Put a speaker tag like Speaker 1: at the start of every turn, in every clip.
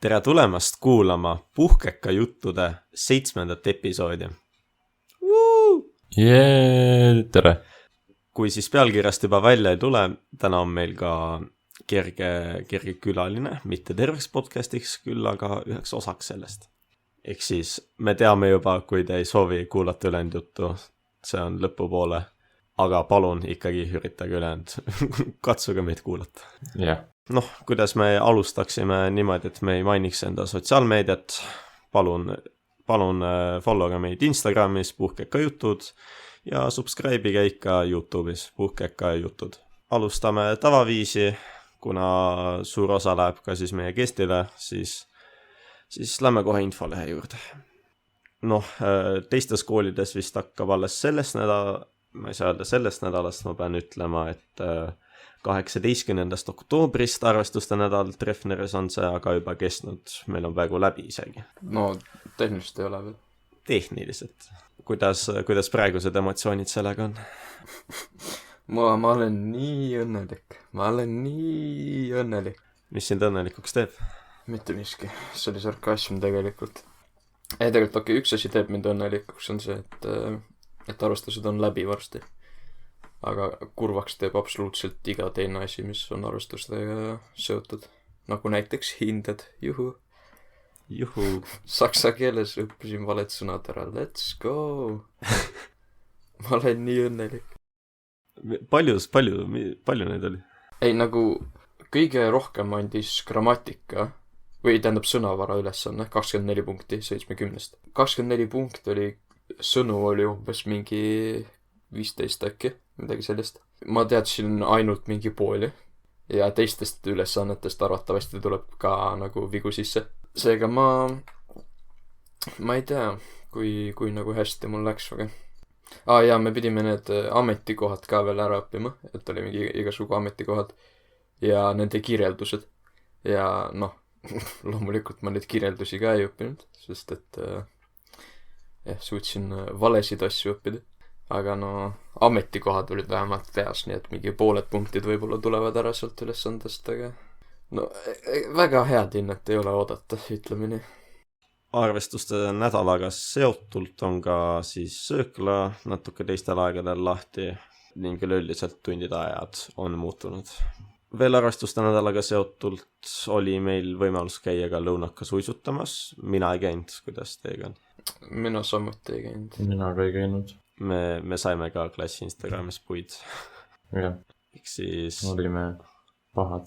Speaker 1: Tere tulemast kuulama Puhkeka juttude 7. episoodi.
Speaker 2: Tere!
Speaker 1: Kui siis pealkirjast juba välja ei tule, täna on meil ka kerge külaline, mitte terveks podcastiks, küll aga üheks osaks sellest. Ehk siis me teame juba, kui te ei soovi kuulata ülejäänud juttu, see on lõpupoole, aga palun ikkagi üritage ülejäänud, katsuge meid kuulata.
Speaker 2: Jah.
Speaker 1: Noh, kuidas me alustaksime niimoodi, et me ei mainiks enda sotsiaalmeediat, palun followge meid Instagramis Puhkeka jutud ja subscribe'ige ikka YouTube'is Puhkeka jutud. Alustame tavaviisi, kuna suur osa läheb ka siis meie gestile, siis lähme kohe infolehe juurde. Noh, teistes koolides vist hakkab alles ma ei saa öelda sellest nädalast, ma pean ütlema, et 18. oktoobrist arvestuste nädal Treffneris on see aga juba kestnud, meil on praegu läbi isegi.
Speaker 2: No, tehniliselt ei ole veel.
Speaker 1: Tehniliselt. Kuidas praegused emotsioonid sellega on?
Speaker 2: Ma olen nii õnnelik.
Speaker 1: Mis sind õnnelikuks teeb?
Speaker 2: Mitte miski, see oli sarkasm tegelikult. Tegelikult üks asi teeb mind õnnelikuks on see, et arvestused on läbi varsti. Aga kurvaks teeb absoluutselt iga teine asi, mis on arvestustega seotud. Nagu näiteks hinded, juhu. Saksa keeles õppisin valed sõnad ära, let's go. Ma olen nii õnnelik.
Speaker 1: Palju neid oli?
Speaker 2: Ei, nagu kõige rohkem andis grammatika, või tähendab sõnavara ülesanne, 24 punkti 70. 24 punkti oli, sõnu oli umbes mingi 15 äkki. Midagi sellist. Ma teadsin ainult mingi pooli ja teistest ülesannetest arvatavasti tuleb ka nagu vigu sisse. Seega ma ei tea, kui nagu hästi mul läks, aga... ja me pidime need ametikohad ka veel ära õppima, et oli mingi igasugu ametikohad ja nende kirjeldused. Ja noh, loomulikult ma neid kirjeldusi ka ei õppinud, sest et suutsin valesid asju õppida. Aga no, ametikohad olid vähemalt peas, nii et mingi pooled punktid võib-olla tulevad ära sealt ülesandest, aga no, väga head hinnet ei ole oodata, ütleme nii.
Speaker 1: Arvestuste nädalaga seotult on ka siis söökla natuke teistel aegadel lahti ning üleüldiselt tundide ajad on muutunud. Veel arvestuste nädalaga seotult oli meil võimalus käia ka lõunaka suisutamas. Mina ei käinud, kuidas teiega on?
Speaker 2: Mina samuti ei käinud.
Speaker 3: Mina ka ei käinud.
Speaker 1: Me saime ka klassi Instagramis puid.
Speaker 3: Jah.
Speaker 1: Siis...
Speaker 3: olime pahad.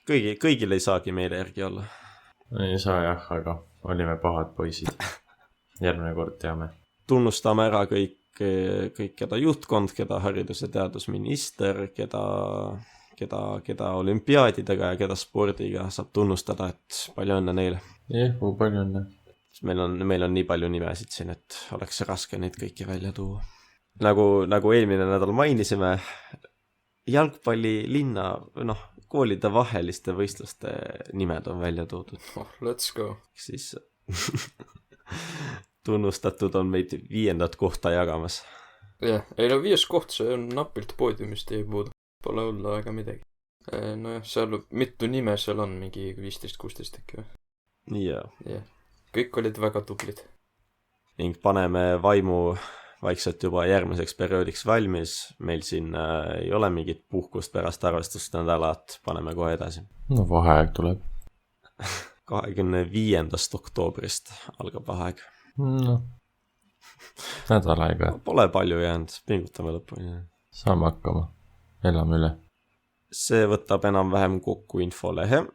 Speaker 1: Kõigil ei saagi meile järgi olla.
Speaker 3: Ei saa jah, aga olime pahad poisid. Järgmine kord teame.
Speaker 1: Tunnustame ära kõik, keda juhtkond, keda haridus- ja teadusminister, keda olümpiaadidega ja keda spordiga saab tunnustada, et palju õnne neile.
Speaker 3: Palju õnne.
Speaker 1: Meil on nii palju nimesid siin, et oleks raske neid kõiki välja tuua. Nagu eelmine nädal mainisime, jalgpallilinna, koolide vaheliste võistluste nimed on välja toodud.
Speaker 2: Let's go.
Speaker 1: Siis tunnustatud on meid 5. kohta jagamas.
Speaker 2: Jah, 5. koht, see on napilt poodiumist ei puudu. Pole olla ega midagi. Nojah, seal mitu nime seal on, mingi 15-16 äkki või?
Speaker 1: Jah.
Speaker 2: Kõik olid väga tublid.
Speaker 1: Ning paneme vaimu vaikselt juba järgmiseks perioodiks valmis. Meil siin ei ole mingit puhkust pärast arvestuste nädalat. Paneme kohe edasi.
Speaker 3: No vaheaeg tuleb.
Speaker 1: 25. oktoobrist algab vaheaeg.
Speaker 3: No, nädal aega.
Speaker 1: Pole palju jäänud, pingutame lõpuni.
Speaker 3: Saame hakkama. Elame üle. See
Speaker 1: võtab enam-vähem kokku infolehe.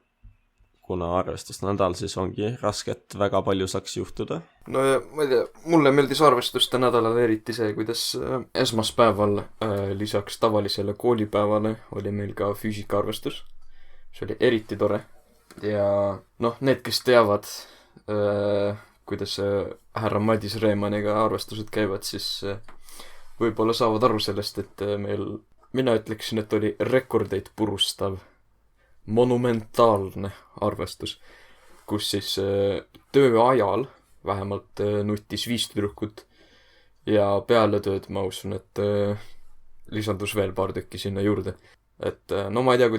Speaker 1: Kuna arvestusnädal siis ongi raske, et väga palju saaks juhtuda.
Speaker 2: No ja ma ei tea, mulle meeldis arvestuste nädalal eriti see, kuidas esmaspäeval lisaks tavalisele koolipäevale oli meil ka füüsikaarvestus. See oli eriti tore. Ja need, kes teavad, kuidas härra Madis Reemaniga arvestused käivad, siis võib-olla saavad aru sellest, et mina ütleksin, et oli rekordeid purustav. Monumentaalne arvestus, kus siis töö ajal vähemalt nutis 5 tüdrukut ja peale tööd ma usun, et lisandus veel paar tükki sinna juurde. Et no ma ei tea,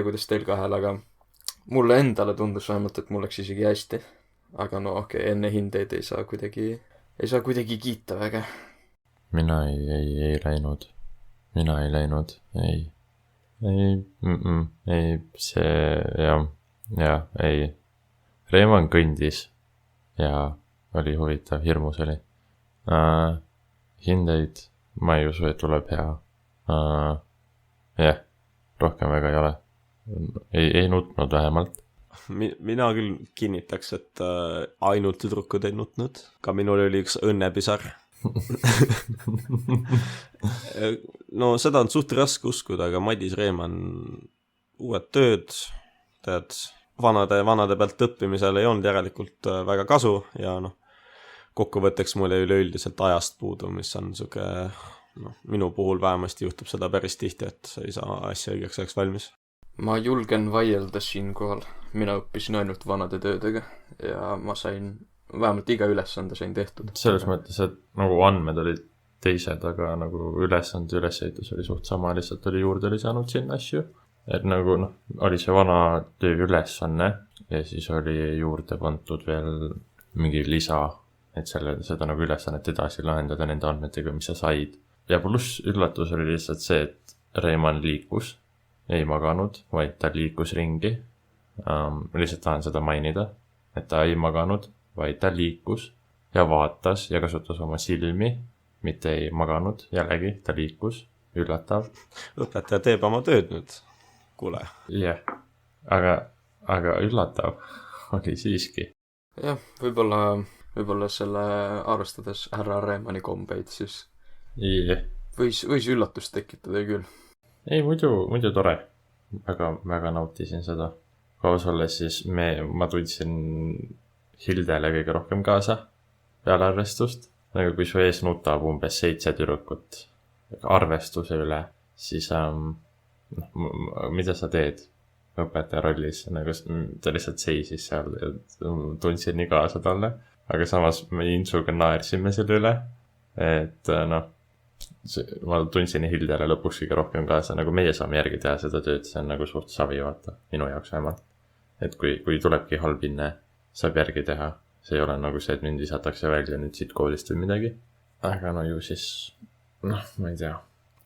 Speaker 2: kuidas teil kahel, aga mulle endale tundus vähemalt, et mul läks isegi hästi. Aga no okei, enne hindeid ei saa kuidagi kiita väga.
Speaker 3: mina ei läinud. Mina ei läinud, ei. Ei, see, ei. Reeman kõndis ja oli huvitav, hirmus oli. Hindeid ma ei usu, et tuleb hea. Jah, rohkem väga ei ole. Ei nutnud vähemalt.
Speaker 1: Mina küll kinnitaks, et ainult tüdrukud ei nutnud. Ka minul oli üks õnnepisar. No seda on suht raske uskuda, aga Madis Reeman uued tööd, tead, vanade pealt õppimisel ei olnud järelikult väga kasu ja noh, kokkuvõtteks mulle üleüldiselt ajast puudu, mis on siuke, noh, minu puhul vähemasti juhtub seda päris tihti, et ei saa asja õigeks ajaks valmis.
Speaker 2: Ma julgen vaielda siinkohal. Mina õppisin ainult vanade töödega ja ma sain, vähemalt iga ülesande sain tehtud.
Speaker 3: Selles mõttes, et nagu andmed olid teised, aga nagu ülesehitus oli suht sama, lihtsalt oli juurde lisanud sinna asju. Et nagu noh, oli see vana töö ülesanne ja siis oli juurde pandud veel mingi lisa, et seda nagu ülesannet edasi lahendada nende andmetega, mis sa said. Ja pluss üllatus oli lihtsalt see, et Reimann liikus, ei maganud, vaid ta liikus ringi. Lihtsalt tahan seda mainida, et ta ei maganud, vaid ta liikus ja vaatas ja kasutas oma silmi, mitte ei maganud, jällegi ta liikus, üllatav.
Speaker 1: Õpetaja teeb oma tööd nüüd, kuule.
Speaker 3: Jah, aga üllatav oli siiski.
Speaker 2: Jah, võib-olla selle arvestades härra Reemanni kombeid, siis võis üllatust tekitada küll.
Speaker 3: Ei, muidu tore. Väga nautisin seda. Koos olles siis ma tundsin Hildele kõige rohkem kaasa peale arvestust. Nagu kui su ees nutab umbes 7 tüdrukut arvestuse üle, siis mida sa teed õpetaja rollis? Nagu ta lihtsalt seisis seal ja tundsin nii kaasa talle. Aga samas me Insuga naersime selle üle, et noh, ma tundsin Hildele lõpuks kõige rohkem kaasa, nagu meie saame järgi teha seda tööd, see on nagu suht savi, vaata, minu jaoks vähemalt. Et kui tulebki halb hinne, saab järgi teha, see ei ole nagu see, et mind visatakse välja nüüd siit koolist või midagi. Aga no ju siis, noh, ma ei tea,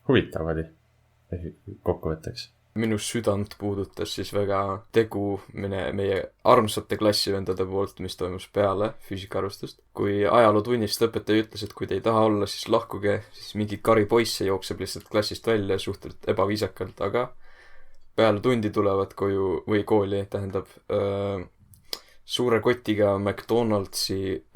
Speaker 3: huvitav oli kokkuvõtteks.
Speaker 2: Minu südant puudutas siis väga tegu meie armsate klassivendade poolt, mis toimus peale füüsikaarvustust. Kui ajalootunnist õpetaja ütles, et kui te ei taha olla, siis lahkuge, siis mingi kari poisse jookseb lihtsalt klassist välja suhteliselt ebaviisakalt, aga peale tundi tulevad koju või kooli, tähendab suure kotiga McDonaldsi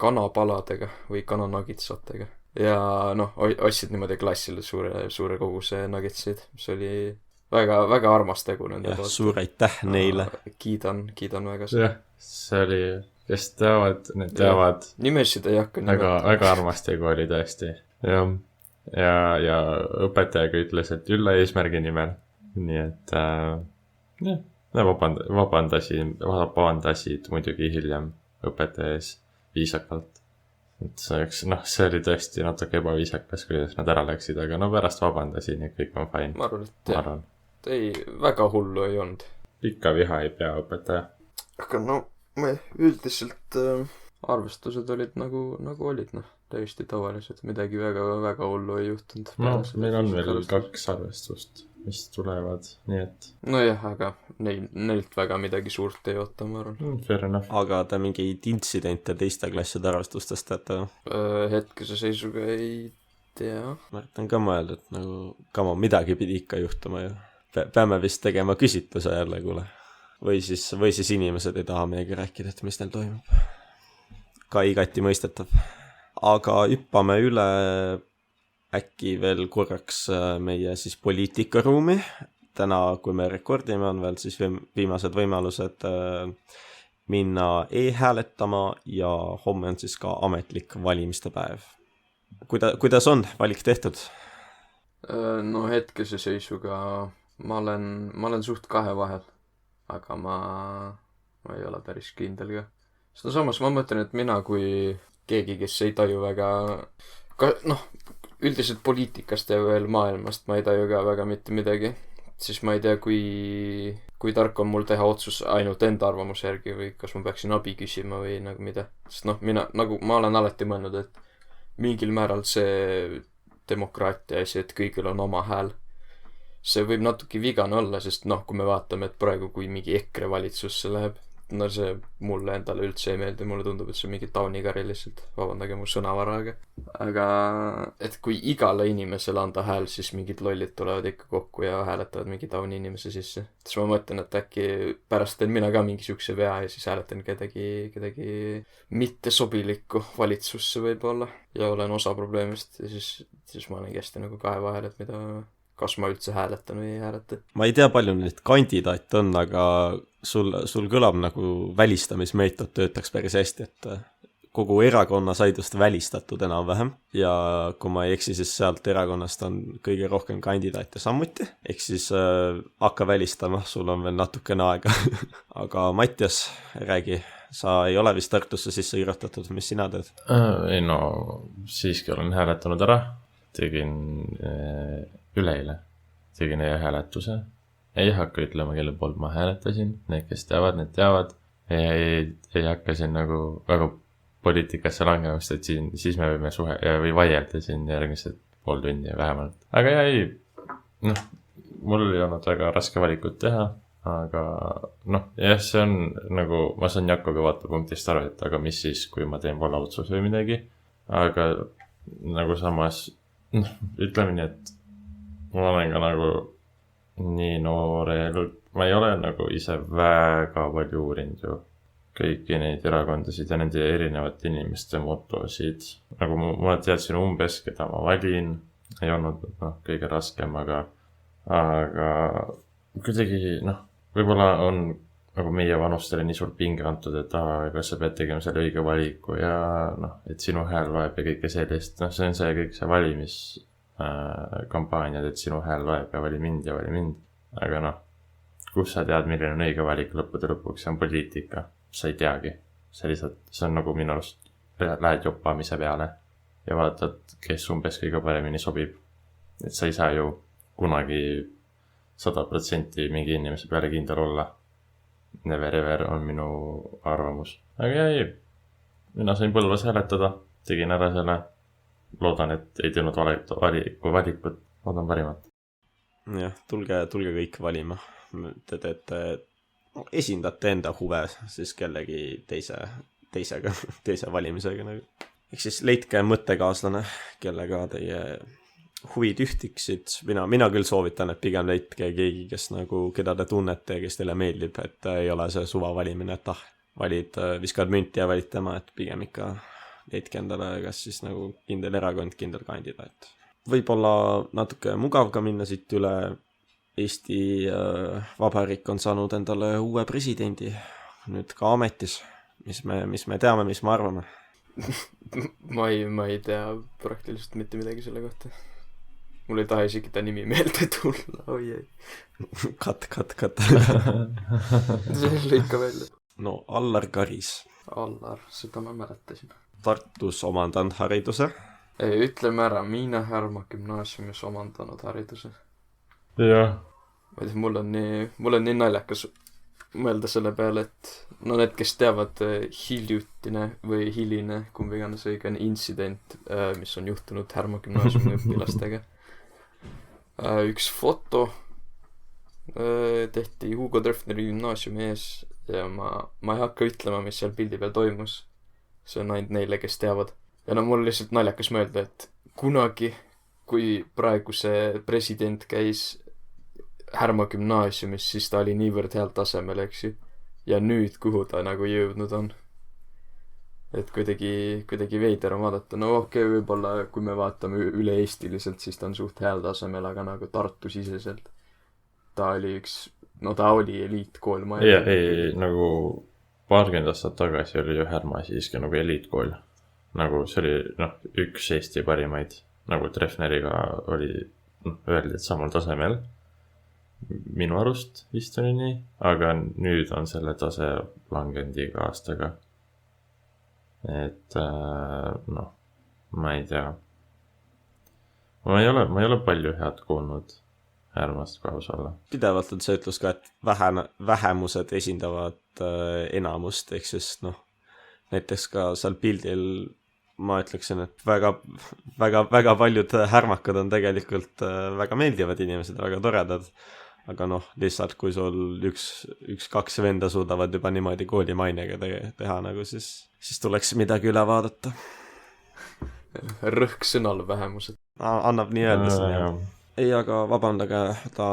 Speaker 2: kanapaladega või kananagitsatega. Ja noh, ostsid niimoodi klassile suure koguse nagitsid, mis oli väga armas tegu nende poolt.
Speaker 1: Suur aitäh neile.
Speaker 2: Kiidan väga seda.
Speaker 3: Jah, see oli, kes teavad, need teavad.
Speaker 2: Nimesid ei hakka
Speaker 3: väga armas tegu oli tõesti. Ja õpetajaga ütles, et ülla eesmärgi nimel. Nii et vabandasid muidugi hiljem õpetaja ees viisakalt. Et see oli tõesti natuke ebaviisakas, kuidas nad ära läksid, aga no pärast vabandasin ja kõik on fine.
Speaker 2: Ma arvan, et ei, väga hullu ei olnud.
Speaker 3: Pikka viha ei pea õpetaja.
Speaker 2: Aga no, üldiselt arvestused olid nagu olid, noh, täiesti tavalised, midagi väga hullu ei juhtunud.
Speaker 3: No, meil on veel 2 arvestust, mis tulevad, nii et...
Speaker 2: Nojah, aga neilt väga midagi suurt ei oota, ma arvan.
Speaker 3: Fair enough.
Speaker 1: Aga te mingeid intsidente teiste klasside arvestustest teate?
Speaker 2: Hetkese seisuga ei tea.
Speaker 1: Ma üritan ka mõelda, et nagu midagi pidi ikka juhtuma ju. Peame vist tegema küsitluse jälle, kuule. Või siis inimesed ei taha meiega rääkida, et mis neil toimub. Ka igati mõistetav. Aga hüppame üle äkki veel korraks meie siis poliitikaruumi. Täna, kui me rekordime, on veel siis viimased võimalused minna e-hääletama ja homme on siis ka ametlik valimiste päev. Kuidas on valik tehtud?
Speaker 2: No hetkese seisuga ma olen suht 2 vahel, aga ma ei ole päris kindel ka. Seda samas ma mõtlen, et mina kui keegi, kes ei taju väga, üldiselt poliitikast ja veel maailmast ma ei taju ka väga mitte midagi. siis ma ei tea, kui tark on mul teha otsus ainult enda arvamuse järgi või kas ma peaksin abi küsima või nagu mida. Sest noh, nagu ma olen alati mõelnud, et mingil määral see demokraatia asi, et kõigil on oma hääl. See võib natuke vigane olla, sest noh, kui me vaatame, et praegu kui mingi EKRE valitsusse läheb, no see mulle endale üldse ei meeldi, mulle tundub, et see on mingi taunikari lihtsalt, vabandage mu sõnavaraga. Aga et kui igale inimesele anda hääl, siis mingid lollid tulevad ikka kokku ja hääletavad mingi tauni inimese sisse. Siis ma mõtlen, et äkki pärast teen mina ka mingi siukse vea ja siis hääletan kedagi mittesobilikku valitsusse võib-olla ja olen osa probleemist ja siis ma olengi hästi nagu kahe vahel, et kas ma üldse hääletan või ei hääleta.
Speaker 1: Ma ei tea, palju neid kandidaate on, aga sul kõlab nagu välistamismeetod töötaks päris hästi, et kogu erakonna saidust välistatud enam-vähem ja kui ma ei eksi, siis sealt erakonnast on kõige rohkem kandidaate samuti, ehk siis hakka välistama, sul on veel natukene aega. Aga Mattias, räägi, sa ei ole vist Tartusse sisse kirjutatud, mis sina teed?
Speaker 3: Ei no, siiski olen hääletanud ära, tegin üleeile, tegin e-hääletuse, ei hakka ütlema, kelle poolt ma hääletasin, need, kes teavad, need teavad, ei hakka siin nagu väga poliitikasse langemast, et siis me võime või vaielda siin järgmised pool tundi vähemalt. Aga ei, noh, mul ei olnud väga raske valikut teha, aga noh, jah, see on nagu, ma saan Jakobi vaatepunktist aru, et aga mis siis, kui ma teen vale otsuse või midagi, aga nagu samas, noh, ütleme nii, et ma olen ka nagu nii noor ja ma ei ole nagu ise väga palju uurinud ju kõiki neid erakondasid ja nende erinevate inimeste motosid. Nagu ma teadsin umbes, keda ma valin, ei olnud kõige raskem, aga kuidagi, võib-olla on nagu meie vanustele nii suur pinge antud, et kas sa pead tegema selle õige valiku ja et sinu hääl loeb ja kõike sellist. See on see kõik see valimiskampaaniad, et sinu hääl loeb ja vali mind. Aga kus sa tead, milline on õige valik lõppude lõpuks, see on poliitika. Sa ei teagi. See on nagu minu arust, lähed joppamise peale ja vaatad, kes umbes kõige paremini sobib. Et sa ei saa ju kunagi 100% mingi inimese peale kindel olla. Never ever on minu arvamus. Aga ei, mina sain Põlvas hääletada, tegin ära selle. Loodan, et ei teinud valikut, loodan parimat.
Speaker 1: Jah, tulge kõik valima. Te teete, esindate enda huve siis kellegi teise valimisega. Ehk siis leidke mõttekaaslane, kellega teie huvid ühtiksid. Mina küll soovitan, et pigem leidke keegi, keda te tunnete ja kes teile meeldib, et ei ole see suva valimine, et viskad münti ja valid tema, et pigem ikka leidke endale kas siis nagu kindel erakond, kindel kandidaat. Võib-olla natuke mugav ka minna siit üle. Eesti Vabariik on saanud endale uue presidendi nüüd ka ametis. Mis me teame, mis me arvame?
Speaker 2: ma ei tea praktiliselt mitte midagi selle kohta. Mul ei taha isegi ta nimi meelde tulla. Oi ei.
Speaker 1: Kat.
Speaker 2: See lõika välja.
Speaker 1: No, Allar Karis.
Speaker 2: Allar, seda ma mäletasin.
Speaker 1: Tartus omandanud hariduse.
Speaker 2: Ütleme ära, Miina Härma gümnaasiumis omandanud hariduse.
Speaker 3: Jah.
Speaker 2: Ma ei tea, mul on nii naljakas mõelda selle peale, et need, kes teavad hiljutine või hiline, kumb iganes õigene intsident, mis on juhtunud Härma gümnaasiumi õpilastega. Üks foto tehti Hugo Treffneri gümnaasiumi ees ja ma ei hakka ütlema, mis seal pildi peal toimus. See on ainult neile, kes teavad. Ja mul lihtsalt naljakas mõelda, et kunagi, kui praegu see president käis Härma gümnaasiumis, siis ta oli niivõrd heal tasemel, eks ju. Ja nüüd, kuhu ta nagu jõudnud on. Et kuidagi veider on vaadata. No okei, võib-olla kui me vaatame üle-eestiliselt, siis ta on suht heal tasemel, aga nagu Tartu siseselt. Ta oli eliitkool.
Speaker 3: Ei, nagu 20 aastat tagasi oli ju Härma siiski nagu eliitkool. Nagu see oli üks Eesti parimaid. Nagu Treffneriga oli öeldi, et samal tasemel. Minu arust vist oli nii, aga nüüd on selle tase langenud iga aastaga. Et ma ei tea. Ma ei ole palju head kuulnud äärmast kui aus olla.
Speaker 1: Pidevalt on see ütlus ka, et vähemused esindavad enamust, ehk siis noh, näiteks ka seal pildil ma ütleksin, et väga paljud härmakad on tegelikult väga meeldivad inimesed, väga toredad, aga noh, lihtsalt kui sul üks-kaks venda suudavad juba niimoodi kooli mainega teha nagu, siis tuleks midagi üle vaadata.
Speaker 2: Rõhk sõnal vähemused.
Speaker 1: Annab nii öelda siin. Ei, aga vabandage, ta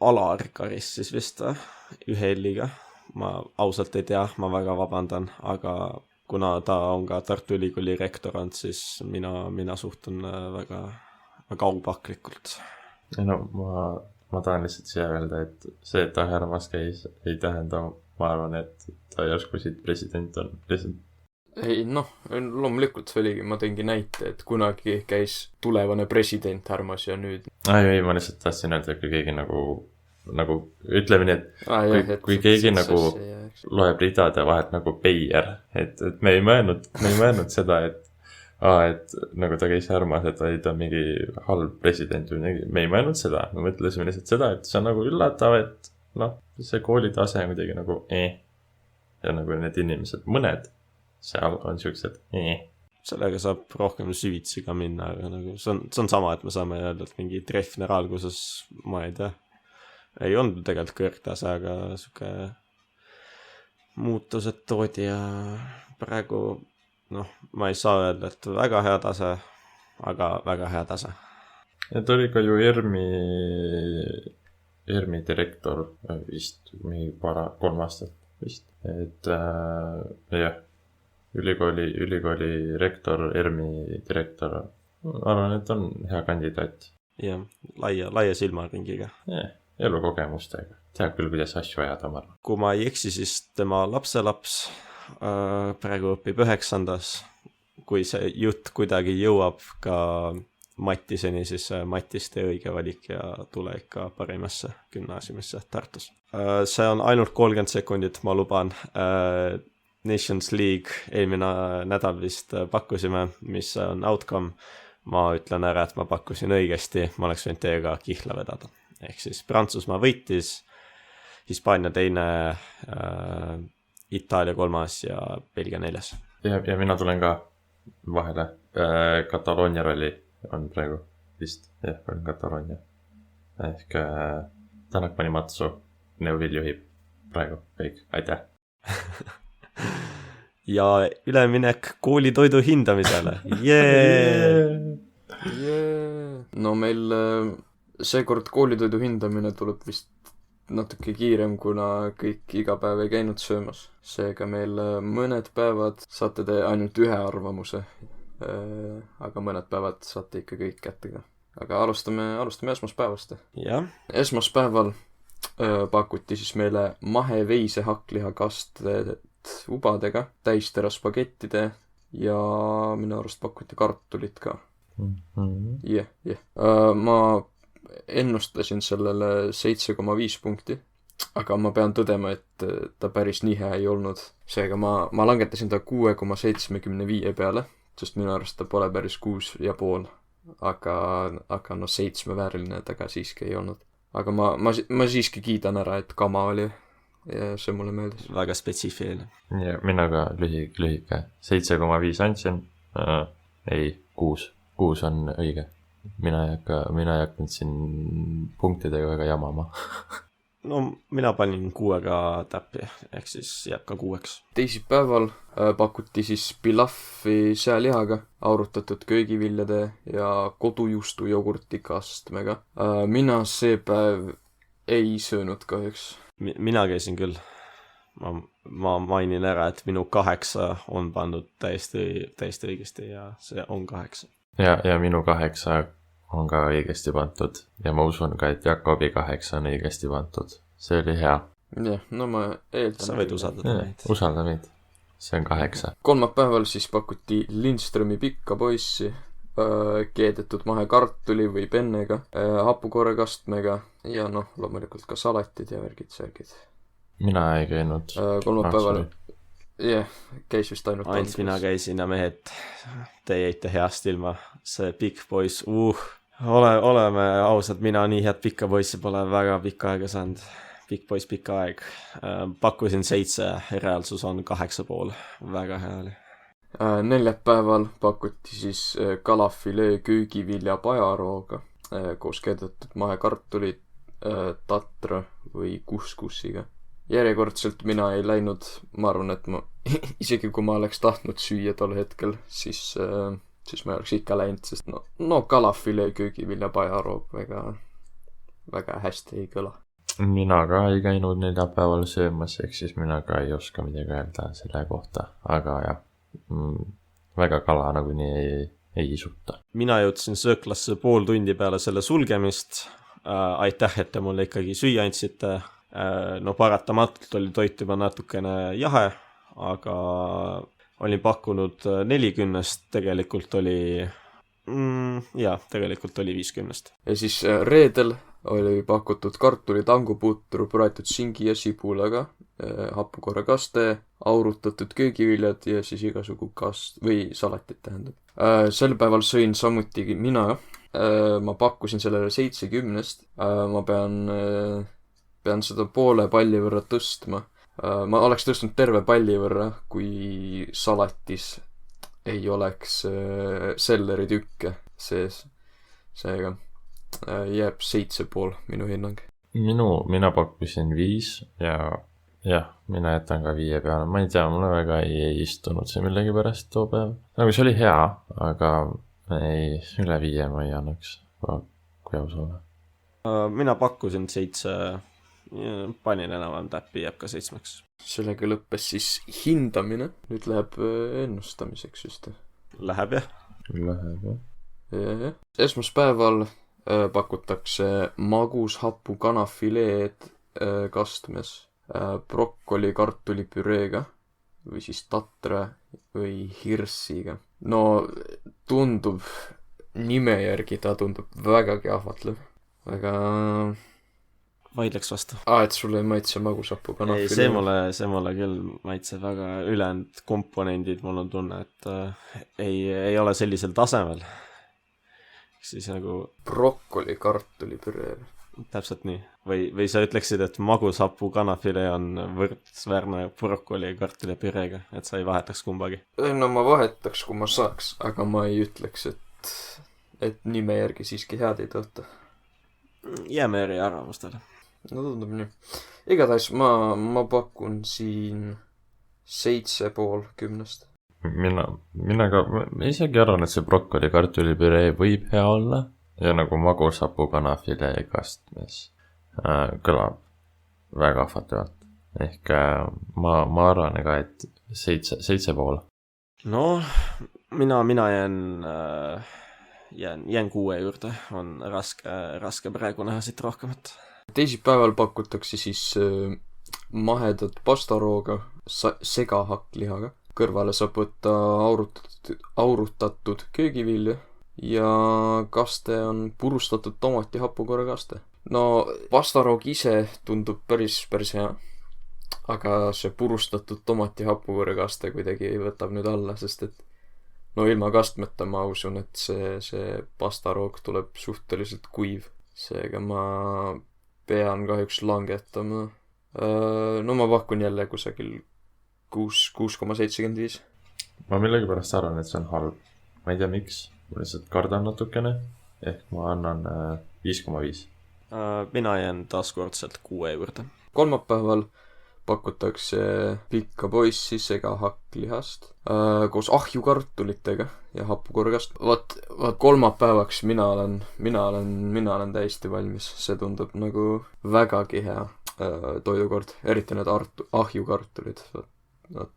Speaker 1: Alar karis siis vist ühe L-iga. Ma ausalt ei tea, ma väga vabandan, aga kuna ta on ka Tartu Ülikooli rektor olnud, siis mina suhtun väga aupaklikult.
Speaker 3: No ma tahan lihtsalt siia öelda, et see, et ta härmas käis, ei tähenda, ma arvan, et ta järsku siit president on lihtsalt.
Speaker 2: Ei, noh, loomulikult see oligi, ma tõingi näite, et kunagi käis tulevane president härmas ja nüüd...
Speaker 3: Ei, ma lihtsalt tahtsin öelda, et kui keegi nagu ütleme nii, et kui keegi nagu loeb ridade vahelt nagu peier, et me ei mõelnud seda, et nagu ta käis härmas, et ta on mingi halb president või mingi, me ei mõelnud seda, me mõtlesime lihtsalt seda, et see on nagu üllatav, et noh, see koolitase on kuidagi nagu ja nagu need inimesed, mõned seal on siuksed
Speaker 1: Sellega saab rohkem süvitsi ka minna, aga nagu see on sama, et me saame öelda, et mingi Treffner alguses, ma ei tea, ei olnud tegelikult kõrgtase, aga siuke muutused toodi ja praegu noh, ma ei saa öelda, et väga hea tase, aga väga hea tase.
Speaker 3: Et oli ka ju ERMi direktor vist mingi 3 aastat vist, et jah, ülikooli rektor, ERMi direktor, arvan, et on hea kandidaat.
Speaker 1: Jah, laia silmaringiga.
Speaker 3: Elukogemustega. Teab küll, kuidas asju ajada, ma arvan.
Speaker 1: Kui ma ei eksi, siis tema lapselaps praegu õpib 9. Kui see jutt kuidagi jõuab ka Mattiseni, siis Mattis tee õige valik ja tule ikka parimasse gümnaasiumisse Tartus. See on ainult 30 sekundit, ma luban. Nations League eelmine nädal vist pakkusime, mis on outcome. Ma ütlen ära, et ma pakkusin õigesti, ma oleks võinud teiega kihla vedada. Ehk siis Prantsusmaa võitis, Hispaania 2, Itaalia 3 ja Belgia 4.
Speaker 3: Ja mina tulen ka vahele. Kataloonia rolli on praegu vist. Jah, on Kataloonia. Ehk Tanak Manimatsu Neuvill juhib praegu kõik. Aitäh!
Speaker 1: Ja üleminek koolitoidu hindamisele. Yeah!
Speaker 2: No meil seekord koolitoidu hindamine tuleb vist natuke kiirem, kuna kõik iga päev ei käinud söömas. Seega meil mõned päevad saate te ainult ühe arvamuse, aga mõned päevad saate ikka kõik kätte. Aga alustame esmaspäevast.
Speaker 1: Ja.
Speaker 2: Esmaspäeval pakuti siis meile maheveise hakklihakasted ubadega, täisteras spagettide ja minu arust pakuti kartulit ka. Ma ennustasin sellele 7,5 punkti, aga ma pean tõdema, et ta päris nii hea ei olnud. Seega ma langetasin ta 6,75 peale, sest minu arust ta pole päris 6,5, aga no 7 vääriline ta ka siiski ei olnud. Aga ma siiski kiidan ära, et kama oli ja see mulle meeldis.
Speaker 1: Väga spetsiifiline.
Speaker 3: Ja mina ka lühike. 7,5 andsin. Ei, 6. 6 on õige. Mina ei hakanud siin punktidega väga jamama.
Speaker 1: No mina panin 6-ga täppi, ehk siis jääb ka 6.
Speaker 2: Teisipäeval pakuti siis pilaffi sealihaga, aurutatud köögiviljade ja kodujuustu jogurti kastmega. Mina see päev ei söönud kahjuks.
Speaker 1: Mina käisin küll. Ma mainin ära, et minu 8 on pandud täiesti õigesti ja see on 8.
Speaker 3: Ja minu 8 on ka õigesti pandud. Ja ma usun ka, et Jakobi 8 on õigesti pandud. See oli hea.
Speaker 2: Jah, no ma eeldan.
Speaker 1: Sa võid usaldada meid.
Speaker 3: Usalda meid. See on 8.
Speaker 2: Kolmapäeval siis pakuti Lindströmi pikka poissi, keedetud mahekartuli või pennega, hapukorrekastmega ja noh, loomulikult ka salatid ja värgid-särgid.
Speaker 3: Mina ei käinud.
Speaker 2: Kolmapäeval käis vist ainult
Speaker 1: mina käisin ja mehed, te jäite heast ilma. See pikk poiss, oleme ausad, mina nii head pikka poissi pole väga pikka aega saanud. Pikk poiss, pikka aeg. Pakkusin 7, reaalsus on 8,5. Väga hea oli.
Speaker 2: Neljapäeval pakuti siis kalafilee köögivilja pajarooga koos keedetud mahekartulid, tatra või kuskussiga. Järjekordselt mina ei läinud, ma arvan, et ma isegi kui ma oleks tahtnud süüa tol hetkel, siis ma oleks ikka läinud, sest no kalafilee köögivilja pajaroog väga hästi ei kõla.
Speaker 3: Mina ka ei käinud neljapäeval söömas, ehk siis mina ka ei oska midagi öelda selle kohta, aga jah, väga kala nagunii ei isuta.
Speaker 1: Mina jõudsin sööklasse pool tundi peale selle sulgemist. Aitäh, et te mulle ikkagi süüa andsite. No paratamatult oli toit juba natukene jahe, aga olin pakkunud 40, tegelikult oli 50.
Speaker 2: Ja siis reedel oli pakutud kartuli tanguputru praetud singi ja sibulaga, hapukorrakaste, aurutatud köögiviljad ja siis igasugu või salatit tähendab. Sel päeval sõin samuti mina. Ma pakkusin sellele 70. Ma pean seda poole palli võrra tõstma. Ma oleks tõstnud terve palli võrra, kui salatis ei oleks selleritükke sees. Seega jääb 7,5 minu hinnang.
Speaker 3: Mina pakkusin 5 ja jah, mina jätan ka 5 peale. Ma ei tea, mulle väga ei istunud see millegipärast too päev. Nagu see oli hea, aga ei, üle 5 ma ei annaks, kui aus olla.
Speaker 1: Mina pakkusin 7, panin enam täppi, jääb ka 7.
Speaker 2: Sellega lõppes siis hindamine. Nüüd läheb ennustamiseks just.
Speaker 1: Läheb jah.
Speaker 2: Ja. Esmaspäeval pakutakse magus hapu kanafileed kastmes brokkoli kartulipüreega või siis tatra või hirsiga. No tundub, nime järgi ta tundub vägagi ahvatlev. Väga...
Speaker 1: Vaidleks vastu.
Speaker 2: Et sulle ei maitse magushapu kanafileed?
Speaker 1: Ei, see mulle küll maitse väga. Ülejäänud komponendid, mul on tunne, et ei ole sellisel tasemel. Siis nagu... Brokkoli kartulipüree. Täpselt nii. Või sa ütleksid, et magushapu kanafilee on võrdsväärne brokkoli kartulipüreega, et sa ei vahetaks kumbagi? No ma vahetaks, kui ma saaks, aga ma ei ütleks, et nime järgi siiski head ei tõota. Jääme eri arvamustele. No tundub nii. Igatahes ma pakun siin 7,5 10.
Speaker 3: Mina ka isegi arvan, et see brokkoli kartulipüree võib hea olla ja nagu magushapu kanafilee kastmes kõlab väga ahvatlevalt. Ehk ma arvan ka, et 7,5. No, mina jään 6 juurde. On raske praegu näha siit rohkemat. Teisipäeval pakutakse siis mahedat pastarooga segahakklihaga. Kõrvale saab võtta aurutatud köögivilja ja kaste on purustatud tomati hapukorrakaste. No pastaroog ise tundub päris hea, aga see purustatud tomati hapukorrakaste kuidagi võtab nüüd alla, sest et no ilma kastmeta ma usun, et see pastaroog tuleb suhteliselt kuiv. Seega ma pean kahjuks langetama. No ma pakun jälle kusagil 6,75. Ma millegipärast arvan, et see on halb. Ma ei tea miks, ma lihtsalt kardan natukene, ehk ma annan 5,5. Mina jään taaskordselt 6 juurde. Kolmapäeval pakutakse pikka poissi segahakklihast koos ahjukartulitega ja hapukorgast. Vaat kolmapäevaks mina olen täiesti valmis. See tundub nagu vägagi hea toidukord, eriti need ahjukartulid.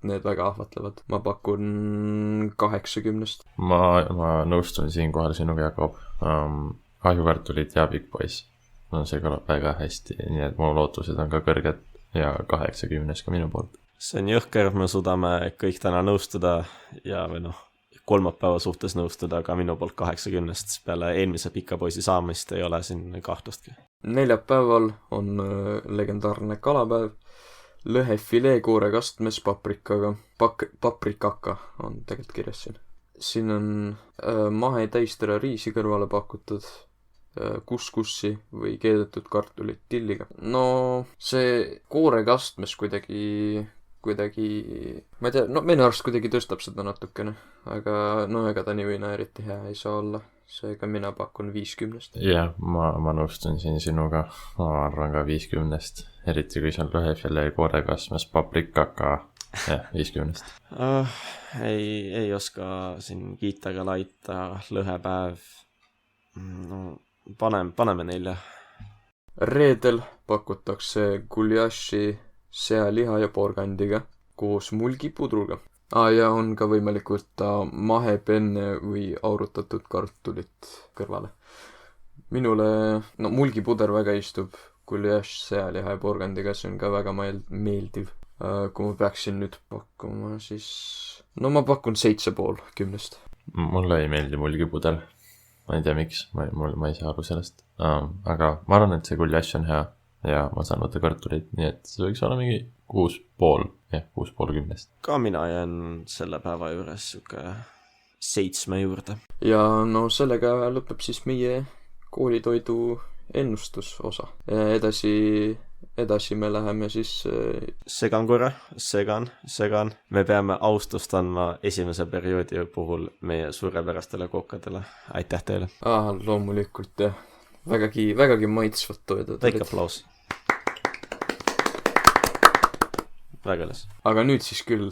Speaker 3: Need väga ahvatlevad. Ma pakun 80. Ma nõustun siinkohal sinuga, Jakob. Ahjukartulid ja pikk poiss. No see kõlab väga hästi, nii et mu lootused on ka kõrged ja 80 ka minu poolt. See on jõhker, me suudame kõik täna nõustuda ja kolmapäeva suhtes nõustuda ka minu poolt 80. Peale eelmise pika poisi saamist ei ole siin kahtlustki. Neljapäeval on legendaarne kalapäev. Lõhefilee koorekastmes paprikaga. Paprikaka on tegelikult kirjas siin. Siin on mahe täistere riisi kõrvale pakutud
Speaker 2: kuskussi või keedetud kartulit tilliga. No see koorekastmes kuidagi, ma ei tea, no minu arust kuidagi tõstab seda natukene, aga no ega ta nii või naa eriti hea ei saa olla. Seega mina pakun 50.
Speaker 3: Jah, ma nõustun siin sinuga, ma arvan ka 50, eriti kui see on lõhefile koorekastmes paprikaka, jah, 50.
Speaker 1: Ei oska siin kiita ega laita, lõhepäev, no paneme 4.
Speaker 2: Reedel pakutakse guljaši sealiha ja porgandiga koos mulgipudruga. Ja on ka võimalik võtta mahepenne või aurutatud kartulit kõrvale. Minule, no mulgipuder väga istub, guljaš sealiha ja porgandiga, see on ka väga meeldiv. Kui ma peaksin nüüd pakkuma, siis no ma pakun 7,5 10.
Speaker 3: Mulle ei meeldi mulgipuder. Ma ei tea miks, ma ei saa aru sellest. Aga ma arvan, et see guljaš on hea ja ma saan võtta kartulit, nii et see võiks olla mingi 6,5, jah, 6,5 10.
Speaker 1: Ka mina jään selle päeva juures siuke 7 juurde.
Speaker 2: Ja no sellega lõpeb siis meie koolitoidu ennustusosa. Edasi me läheme siis...
Speaker 1: Segan korra, segan. Me peame austust andma esimese perioodi puhul meie suurepärastele kokkadele. Aitäh teile!
Speaker 2: Loomulikult, jah. Vägagi maitsvat toidud.
Speaker 1: Väike aplaus. Väga üles.
Speaker 2: Aga nüüd siis küll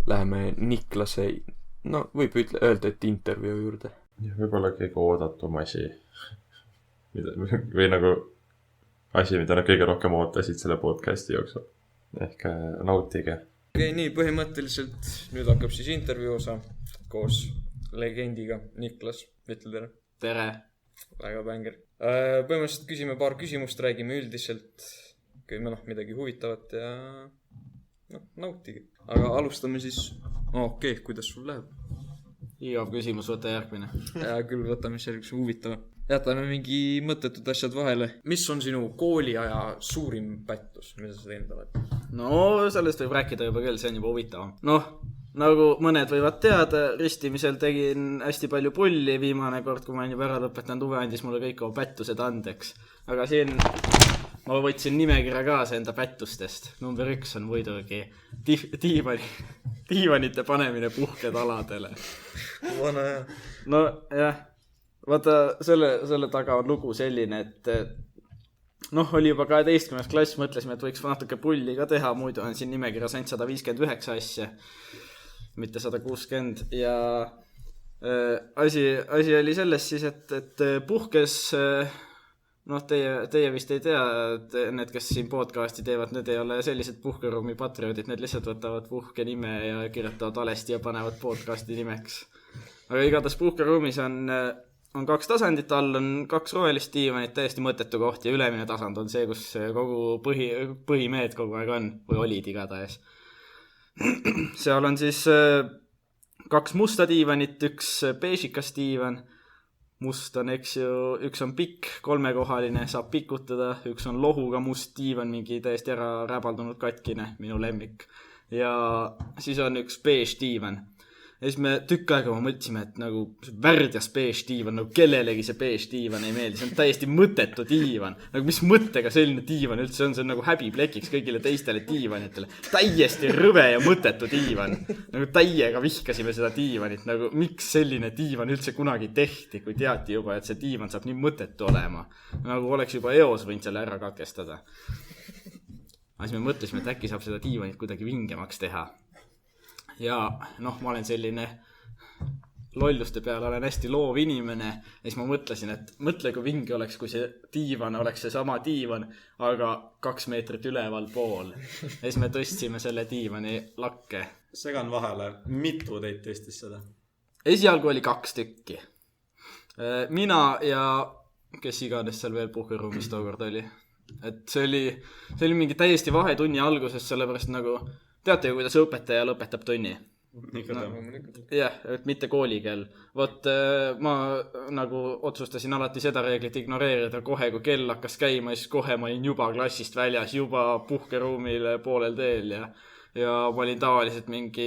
Speaker 2: läheme Niklase, no võib öelda, et intervjuu juurde.
Speaker 3: Võib-olla kõige oodatum asi. Või nagu asi, mida nad kõige rohkem ootasid selle podcasti jooksul. Ehk nautige.
Speaker 2: Okei, nii põhimõtteliselt nüüd hakkab siis intervjuu osa koos legendiga Niklas. Ütle tere.
Speaker 4: Tere.
Speaker 2: Väga bänger. Põhimõtteliselt küsime paar küsimust, räägime üldiselt, kui me midagi huvitavat ja nautige. Aga alustame siis, okei, kuidas sul läheb?
Speaker 4: Igav küsimus, võta järgmine.
Speaker 2: Ja küll võtame selline huvitava. Jätame mingi mõttetud asjad vahele. Mis on sinu kooliaja suurim pättus, mida sa teinud oled?
Speaker 4: No, sellest võib rääkida juba küll, see on juba huvitavam. Noh, nagu mõned võivad teada, ristimisel tegin hästi palju pulli. Viimane kord, kui ma olen juba ära lõpetanud, Uwe andis mulle kõik oma pättused andeks. Aga siin ma võtsin nimekirja kaasa enda pättustest. Number 1 on muidugi diivanite panemine puhketaladele.
Speaker 2: Vana hea.
Speaker 4: No jah, vaata selle taga on lugu selline, et oli juba 12. klass, mõtlesime, et võiks natuke pulli ka teha, muidu on siin nimekirjas ainult 159 asja, mitte 160 ja asi oli selles siis, et puhkes, teie vist ei tea, et need, kes siin podcasti teevad, need ei ole sellised puhkeruumi patrioodid, need lihtsalt võtavad puhke nime ja kirjutavad valesti ja panevad podcasti nimeks. Aga igatahes puhkeruumis on 2 tasandit, all on 2 rohelist diivanit, täiesti mõttetu koht ja ülemine tasand on see, kus kogu põhimehed kogu aeg on või olid igatahes. Seal on siis 2 musta diivanit, 1 beežikas diivan. Must on, eks ju, 1 on pikk, 3-kohaline, saab pikutada, 1 on lohuga must diivan, mingi täiesti ära räbaldunud katkine, minu lemmik. Ja siis on 1 beež diivan. Ja siis me tükk aega mõtlesime, et nagu värdjas beež diivan, nagu kellelegi see beež diivan ei meeldi. See on täiesti mõttetu diivan. Nagu mis mõttega selline diivan üldse on, see on nagu häbiplekiks kõigile teistele diivanitele. Täiesti rõve ja mõttetu diivan. Nagu täiega vihkasime seda diivanit. Nagu miks selline diivan üldse kunagi tehti, kui teati juba, et see diivan saab nii mõttetu olema. Nagu oleks juba eos võinud selle ära katkestada. Aga siis me mõtlesime, et äkki saab seda diivanit kuidagi vingemaks teha. Ja ma olen selline lolluste peale, olen hästi loov inimene ja siis ma mõtlesin, et mõtle, kui vinge oleks, kui see diivan oleks see sama diivan, aga 2 meetrit üleval pool. Ja siis me tõstsime selle diivani lakke.
Speaker 1: Segan vahele, mitu teid tõstis seda?
Speaker 4: Esialgu oli 2 tükki. Mina ja kes iganes seal veel puhkeruumis tookord oli. Et see oli mingi täiesti vahetunni alguses, sellepärast nagu teate ju, kuidas õpetaja lõpetab tunni? Jah, et mitte koolikeel. Vot ma nagu otsustasin alati seda reeglit ignoreerida kohe, kui kell hakkas käima, siis kohe ma olin juba klassist väljas, juba puhkeruumile poolel teel ja ja ma olin tavaliselt mingi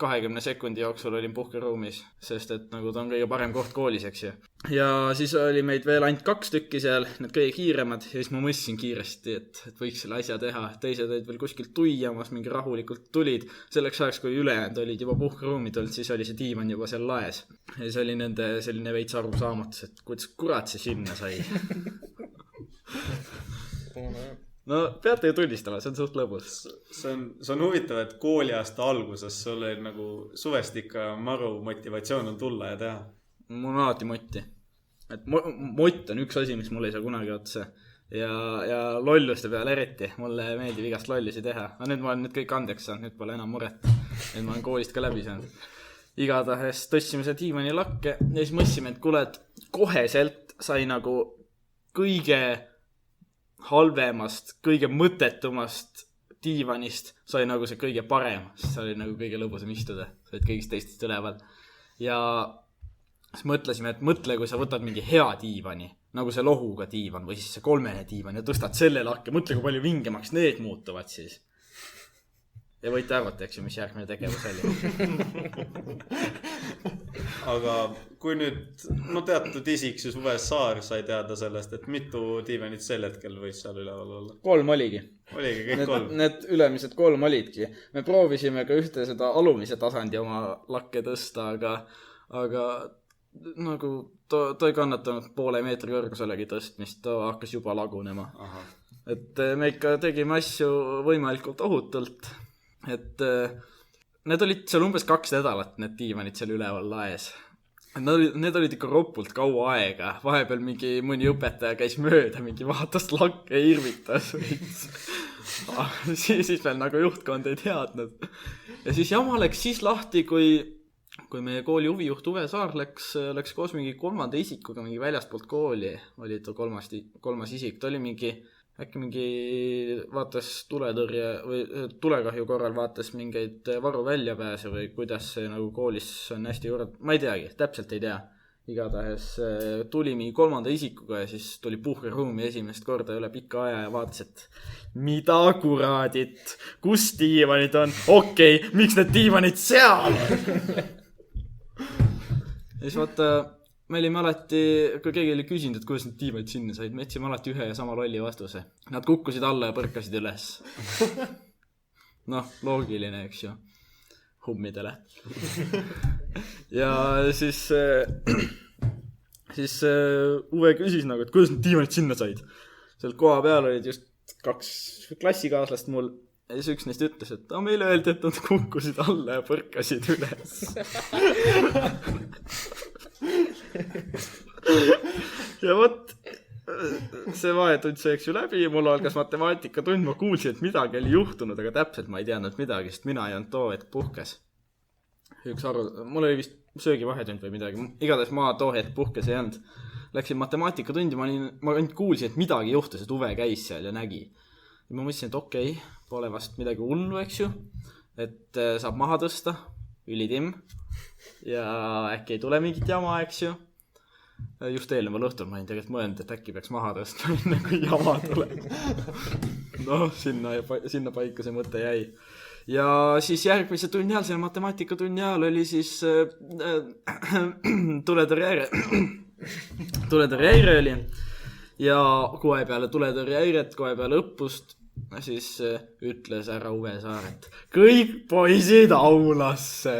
Speaker 4: 20 sekundi jooksul olin puhkeruumis, sest et nagu ta on kõige parem koht koolis, eks ju. Ja siis oli meid veel ainult 2 tükki seal, need kõige kiiremad, ja siis ma mõtlesin kiiresti, et võiks selle asja teha. Teised olid veel kuskilt tuiamas, mingi rahulikult tulid. Selleks ajaks, kui ülejäänud olid juba puhkeruumid olnud, siis oli see diivan juba seal laes. Ja see oli nende selline veits arusaamatus, et kuidas kurat see sinna sai. No peate ju tunnistama, see on suht lõbus.
Speaker 1: See on huvitav, et kooliaasta alguses sul oli nagu suvest ikka maru motivatsioon on tulla ja teha.
Speaker 4: Mul on alati motti. Et mott on üks asi, mis mul ei saa kunagi otsa. Ja lolluste peale eriti. Mulle meeldib igast lollusi teha. Aga nüüd ma olen nüüd kõik andeks saanud, nüüd pole enam muret. Nüüd ma olen koolist ka läbi saanud. Igatahes tõstsime see diivani lakke ja siis mõtlesime, et kuule, et koheselt sai nagu kõige halvemast, kõige mõttetumast diivanist sai nagu see kõige parem, sest see oli nagu kõige lõbusam istuda, sa olid kõigist teistest üleval. Ja siis mõtlesime, et mõtle, kui sa võtad mingi hea diivani, nagu see lohuga diivan või siis see 3 diivan ja tõstad selle lakke, mõtle, kui palju vingemaks need muutuvad siis. Ja võite arvata, eks ju, mis järgmine tegevus oli.
Speaker 1: Aga kui nüüd, no teatud isik siis Uwe Saar sai teada sellest, et mitu diivanit sel hetkel võis seal üleval olla?
Speaker 4: 3 oligi.
Speaker 1: Oligi kõik 3?
Speaker 4: Need ülemised 3 olidki. Me proovisime ka ühte seda alumise tasandi oma lakke tõsta, aga nagu ta ei kannatanud 0,5 meetri kõrguselegi tõstmist, ta hakkas juba lagunema. Aha. Et me ikka tegime asju võimalikult ohutult. Et need olid seal umbes 2 nädalat, need diivanid seal üleval laes. Need olid ikka ropult kaua aega. Vahepeal mõni õpetaja käis mööda, mingi vaatas lakke ja irvitas. siis veel nagu juhtkond ei teadnud. Ja siis jama läks siis lahti, kui meie kooli huvijuht Uwe Saar läks koos mingi 3. isikuga mingi väljastpoolt kooli. Oli ta 3. isik. Ta oli äkki vaatas tuletõrje või tulekahju korral vaatas mingeid varu väljapääse või kuidas see nagu koolis on hästi juurde. Ma ei teagi, täpselt ei tea. Igatahes tuli mingi 3. isikuga ja siis tuli puhkeruumi esimest korda üle pika aja ja vaatas, et mida kuradit, kus diivanid on? Okei, miks need diivanid seal? Ja siis vaata, me olime alati, kui keegi oli küsinud, et kuidas need diivanid sinna said, me etsime alati ühe ja sama lolli vastuse. Nad kukkusid alla ja põrkasid üles. Noh, loogiline, eks ju. Hummidele. Ja siis Uwe küsis nagu, et kuidas need diivanid sinna said. Seal koha peal olid just 2 klassikaaslast mul. Ja siis üks neist ütles, et meile öeldi, et nad kukkusid alla ja põrkasid üles. Ja võt, see vahetund sööks ju läbi, mul algas matemaatikatund, ma kuulsin, et midagi oli juhtunud, aga täpselt ma ei teadnud midagi, sest mina ei olnud too hetk puhkes. Mul oli vist söögivahetund või midagi, igatahes ma too hetk puhkes ei olnud. Läksin matemaatikatundi, ma ainult kuulsin, et midagi juhtus, et Uwe käis seal ja nägi. Ja ma mõtlesin, et okei, pole vast midagi hullu, eks ju, et saab maha tõsta, ülitim ja äkki ei tule mingit jama, eks ju. Just eelneval õhtul ma olin tegelikult mõelnud, et äkki peaks maha tõstma, enne kui jama tuleb. No, sinna paika see mõte jäi. Ja siis järgmise tunni ajal, selle matemaatika tunni ajal oli siis tuletõrjehäire oli ja kohe peale tuletõrjehäiret, kohe peale õppust siis ütles härra Uwe Saar, et kõik poisid aulasse.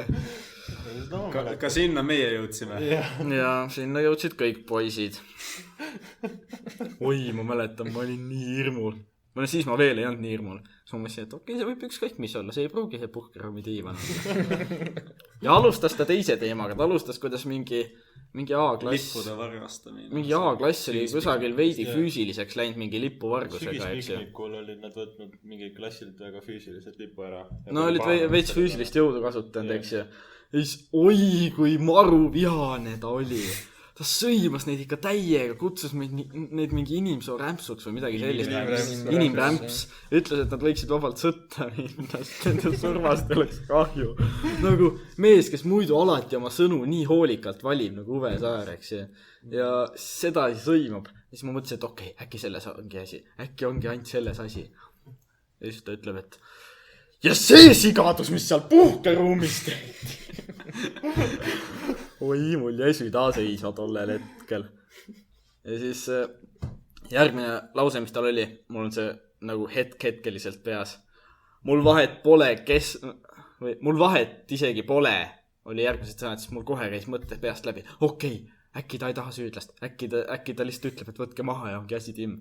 Speaker 1: Ka sinna meie jõudsime.
Speaker 4: Ja sinna jõudsid kõik poisid. Oi, ma mäletan, ma olin nii hirmul. Siis ma veel ei olnud nii hirmul. Siis ma mõtlesin, et okei, see võib ükskõik mis olla. See ei pruugi see puhkeruumi diivan. Ja alustas ta teise teemaga. Ta alustas, kuidas mingi A-klass.
Speaker 1: Lippude vargastamine.
Speaker 4: Mingi A-klass oli kusagil veidi füüsiliseks läinud mingi lipuvargusega.
Speaker 3: Sügispiknikul olid nad võtnud mingi klassilt väga füüsiliselt lipu ära.
Speaker 4: No olid veits füüsilist jõudu kasutanud, eks ju. Ja siis, oi, kui maru vihane ta oli. Ta sõimas neid ikka täiega, kutsus neid mingi inimsoo rämpsuks või midagi sellist. Inimrämps. Ütles, et nad võiksid vabalt sõtta minna, sest nende surmast oleks kahju. Nagu mees, kes muidu alati oma sõnu nii hoolikalt valib, nagu Uwe Saar, eks ju. Ja seda sõimab. Ja siis ma mõtlesin, et okei, äkki selles ongi asi. Äkki ongi ainult selles asi. Ja siis ta ütleb, et ja see sigadus, mis seal puhkeruumis tehti. Oi, mul jäi süda seisma tollel hetkel. Ja siis järgmine lause, mis tal oli, mul on see nagu hetkeliselt peas. Mul vahet pole, mul vahet isegi pole, oli järgmised sõnad, siis mul kohe käis mõtte peast läbi. Okei, äkki ta ei taha süüdlast, äkki ta lihtsalt ütleb, et võtke maha ja ongi asi Tim.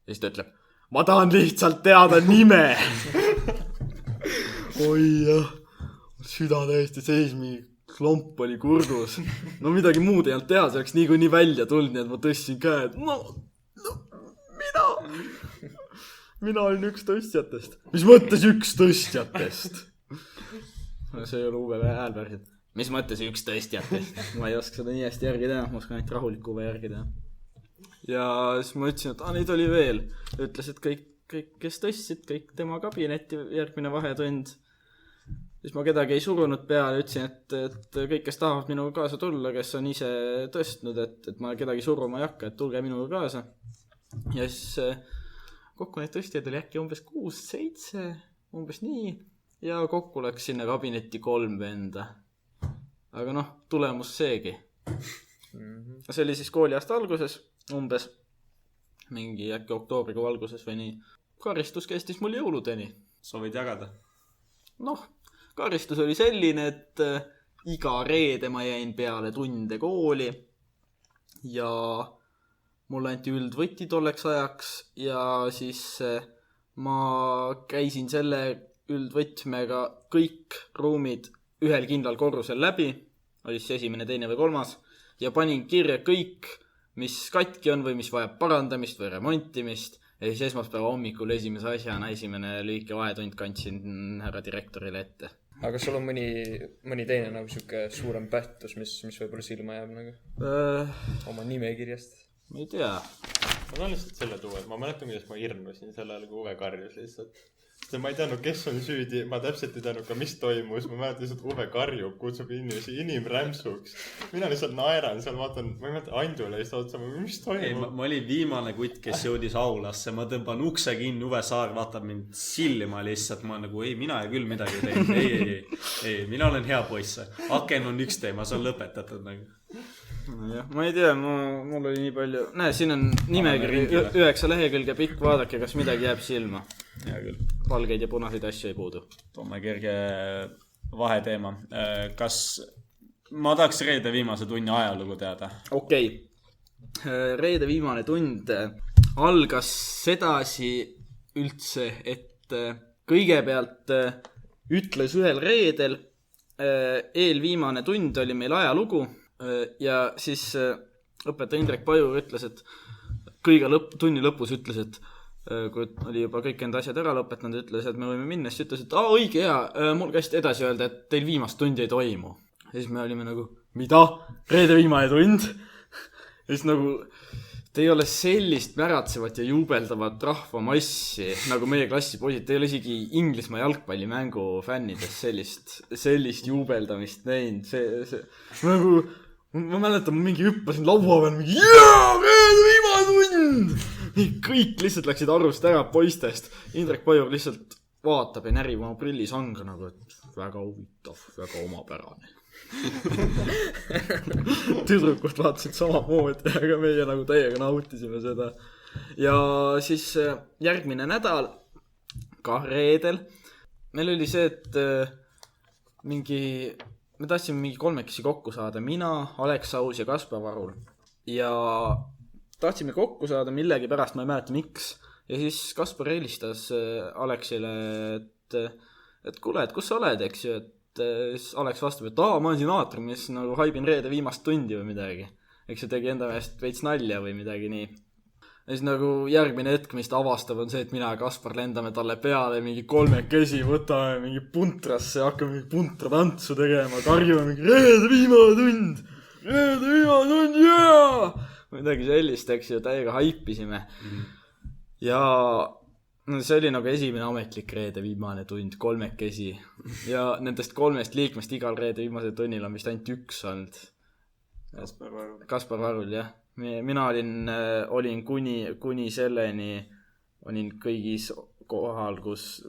Speaker 4: Ja siis ta ütleb, ma tahan lihtsalt teada nime. Oi jah, süda täiesti seismi, klomp oli kurdus. No midagi muud ei olnud teha, see oleks nii välja tulnud, nii et ma tõstsin käed. Mina olin üks tõstjatest. Mis mõttes üks tõstjatest? See ei ole Uwe hääl päriselt. Mis mõttes üks tõstjatest? Ma ei oska seda nii hästi järgi teha, ma oskan ainult rahuliku Uwe järgi teha. Ja siis ma ütlesin, et neid oli veel. Ütles, et kõik, kes tõstsid, kõik tema kabinetti järgmine vahetund. Siis ma kedagi ei surunud peale, ütlesin, et kõik, kes tahavad minuga kaasa tulla, kes on ise tõstnud, et ma kedagi suruma ei hakka, et tulge minuga kaasa. Ja siis kokku neid tõstjaid oli äkki umbes 6-7, umbes nii, ja kokku läks sinna kabinetti 3 venda. Aga tulemus seegi. See oli siis kooliaasta alguses, umbes mingi äkki oktoobrikuu alguses või nii. Karistus kestis mul jõuludeni.
Speaker 1: Soovid jagada?
Speaker 4: Karistus oli selline, et iga reede ma jäin peale tunde kooli ja mul anti üldvõti tolleks ajaks ja siis ma käisin selle üldvõtmega kõik ruumid ühel kindlal korrusel läbi, oli siis 1., 2. või 3. ja panin kirja kõik, mis katki on või mis vajab parandamist või remontimist ja siis esmaspäeva hommikul esimese asjana, esimene lühike vahetund kandsin härra direktorile ette.
Speaker 2: Aga kas sul on mõni teine nagu siuke suurem pättus, mis võib-olla silma jääb nagu? Oma nimekirjast?
Speaker 4: Ma ei tea.
Speaker 3: Ma tahan lihtsalt selle tuua, et ma mäletan, kuidas ma hirmusin selle ajal, kui Uwe karjus lihtsalt. Ma ei teadnud, kes on süüdi, ma täpselt ei teadnud ka, mis toimus. Ma mäletan lihtsalt Uwe karjub, kutsub inimesi inimrämsuks. Mina lihtsalt naeran seal, vaatan, ma ei mäleta Andule just otsa, mis toimub?
Speaker 1: Ma olin viimane kutt, kes jõudis aulasse. Ma tõmban ukse kinni, Uwe Saar vaatab mind silma lihtsalt. Ma nagu, mina ei küll midagi teinud. Ei, mina olen hea poiss. Aken on üks teema, see on lõpetatud nagu.
Speaker 4: Ma ei tea, mul oli nii palju. Näe, siin on nimekiri 9 lehekülge pikk, vaadake, kas midagi jääb silma.
Speaker 1: Hea küll.
Speaker 4: Valgeid ja punaseid asju ei puudu.
Speaker 1: Toome kerge vaheteema. Kas ma tahaks reede viimase tunni ajalugu teada?
Speaker 4: Okei. Reede viimane tund algas sedasi üldse, et kõigepealt ütles ühel reedel, eelviimane tund oli meil ajalugu ja siis õpetaja Indrek Pajur ütles, et kõige tunni lõpus ütles, et kui oli juba kõik enda asjad ära lõpetanud, ütles, et me võime minna, siis ütles, et õige hea, mul kästi edasi öelda, et teil viimast tundi ei toimu. Ja siis me olime nagu, mida? Reede viimane tund? Ja siis nagu, te ei ole sellist märatsevat ja jubeldavat rahvamassi, nagu meie klassipoisid, te ei ole isegi Inglismaa jalgpallimängu fännides sellist jubeldamist näinud. Nagu, ma mäletan, ma mingi hüppasin laua peal, mingi reede viimane tund! Kõik lihtsalt läksid arvust ära poistest. Indrek Pajur lihtsalt vaatab ja närib oma prillisanga nagu, et väga huvitav, väga omapärane. Tüdrukud vaatasid samamoodi, aga meie nagu täiega nautisime seda. Ja siis järgmine nädal, ka reedel, meil oli see, et me tahtsime mingi 3 kokku saada, mina, Alex Saus ja Kaspar Varul. Ja tahtsime kokku saada millegi pärast, ma ei mäleta miks. Ja siis Kaspar helistas Alexile, et kuule, et kus sa oled, eks ju, et siis Alex vastab, et ma olen siin aatriumis nagu haibin reede viimast tundi või midagi. Eks see tegi enda meelest veits nalja või midagi nii. Ja siis nagu järgmine hetk, mis ta avastab, on see, et mina ja Kaspar lendame talle peale mingi 3 võtame mingi puntrasse, hakkame mingi puntratantsu tegema, karjume mingi reede viimane tund, jaa! Midagi sellist, eks ju, täiega haipisime. Ja see oli nagu esimene ametlik reede viimane tund, 3. Ja nendest 3 liikmest igal reede viimase tunnil on vist ainult 1 olnud. Kaspar Varul, jah. Mina olin kuni selleni, olin kõigis kohal, kus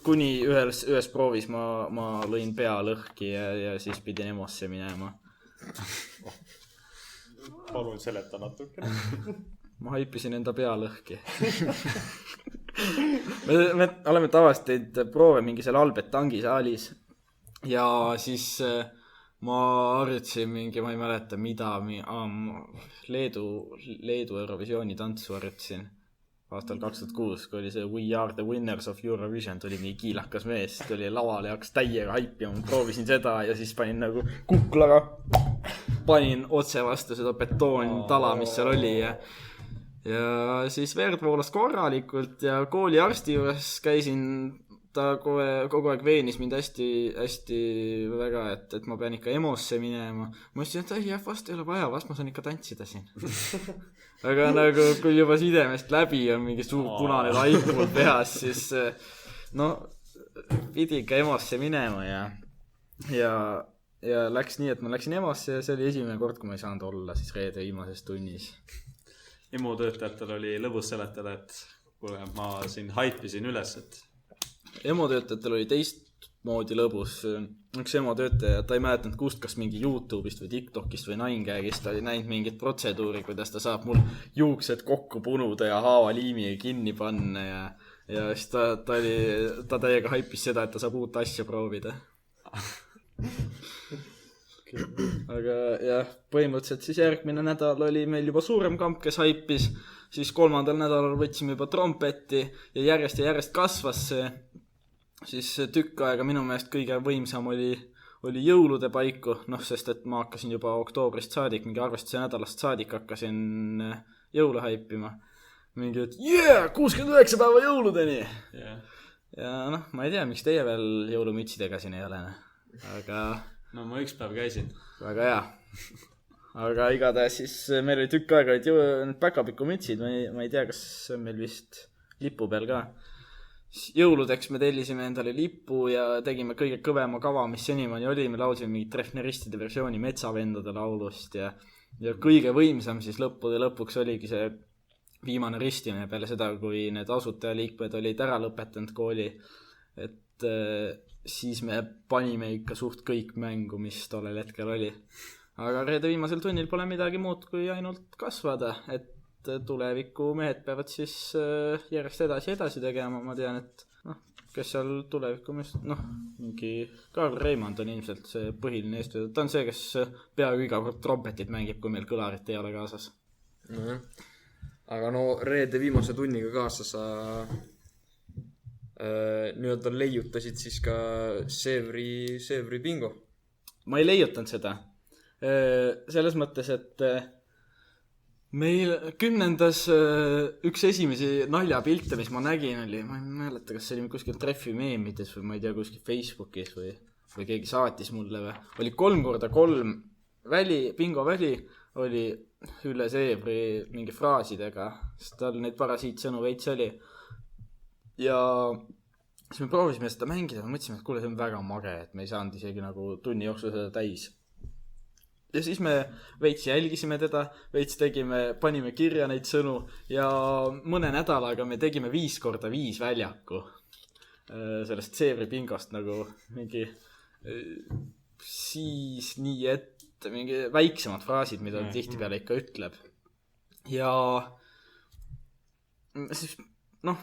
Speaker 4: kuni ühes proovis ma lõin pea lõhki ja siis pidin EMO-sse minema.
Speaker 1: Palun seleta natuke.
Speaker 4: Ma haipisin enda pea lõhki. me oleme tavaliselt teinud proove mingi seal Albert Tangi saalis ja siis ma harjutasin mingi, ma ei mäleta mida, Leedu Eurovisiooni tantsu harjutasin aastal 2006, kui oli see We Are the Winners of Eurovision, tuli mingi kiilakas mees, tuli lavale ja hakkas täiega haipima, ma proovisin seda ja siis panin nagu kuklaga, panin otse vastu seda betoontala, mis seal oli ja siis verd voolas korralikult ja kooli arsti juures käisin, ta kogu aeg veenis mind hästi väga, et ma pean ikka EMO-sse minema. Ma ütlesin, et jah, vast ei ole vaja, vast ma saan ikka tantsida siin. Aga nagu, kui juba sidemest läbi on mingi suur punane laip mul peas, siis pidi ikka EMO-sse minema ja läks nii, et ma läksin EMO-sse ja see oli esimene kord, kui ma ei saanud olla siis reede viimases tunnis.
Speaker 1: EMO töötajatel oli lõbus seletada, et kuule, ma siin haipisin üles, et
Speaker 4: EMO töötajatel oli teistmoodi lõbus. Üks EMO töötaja, ta ei mäletanud kust, kas mingi YouTube'ist või TikTokist või Ninegagist, ta oli näinud mingit protseduuri, kuidas ta saab mul juuksed kokku punuda ja haavaliimi kinni panna ja siis ta täiega haipis seda, et ta saab uut asja proovida. Aga jah, põhimõtteliselt siis järgmine nädal oli meil juba suurem kamp, kes haipis, siis 3. nädalal võtsime juba trompetti ja järjest kasvas see. Siis tükk aega minu meelest kõige võimsam oli jõulude paiku, sest et ma hakkasin juba oktoobrist saadik, mingi arvestuse nädalast saadik hakkasin jõule haipima. Mingi, et 69 päeva jõuludeni!
Speaker 1: Yeah.
Speaker 4: Ja ma ei tea, miks teie veel jõulumütsidega siin ei ole. Aga
Speaker 1: no ma üks päev käisin.
Speaker 4: Väga hea. Aga igatahes siis meil oli tükk aega need päkapikumütsid, ma ei tea, kas see on meil vist lipu peal ka. Jõuludeks me tellisime endale lipu ja tegime kõige kõvema kava, mis senimani oli. Me laulsime mingit Treffneristide versiooni Metsavendade laulust ja kõige võimsam siis lõpuks oligi see viimane ristimine peale seda, kui need asutajaliikmed olid ära lõpetanud kooli. Et siis me panime ikka suht kõik mängu, mis tollel hetkel oli. Aga reede viimasel tunnil pole midagi muud kui ainult kasvada, et tuleviku mehed peavad siis järjest edasi tegema. Ma tean, et kes seal tuleviku mingi Karl Reimand on ilmselt see põhiline eestvedaja. Ta on see, kes peaaegu iga kord trompetit mängib, kui meil kõlarit ei ole kaasas.
Speaker 2: Aga reede viimase tunniga kaasa sa nii-öelda leiutasid siis ka Sevri bingo.
Speaker 4: Ma ei leiutanud seda. Selles mõttes, et meil 10. üks esimesi naljapilte, mis ma nägin, oli, ma ei mäleta, kas see oli kuskil Treffi meemides või ma ei tea, kuskil Facebookis või keegi saatis mulle või. Oli 3x3 bingo väli oli üle Sevri mingi fraasidega, sest tal neid parasiitsõnu veits oli. Ja siis me proovisime seda mängida, me mõtlesime, et kuule, see on väga mage, et me ei saanud isegi nagu tunni jooksul seda täis. Ja siis me veits jälgisime teda, veits panime kirja neid sõnu ja mõne nädalaga me tegime 5x5 väljaku sellest Sevri bingost nagu mingi siis nii ette, mingi väiksemad fraasid, mida ta tihtipeale ikka ütleb. Ja siis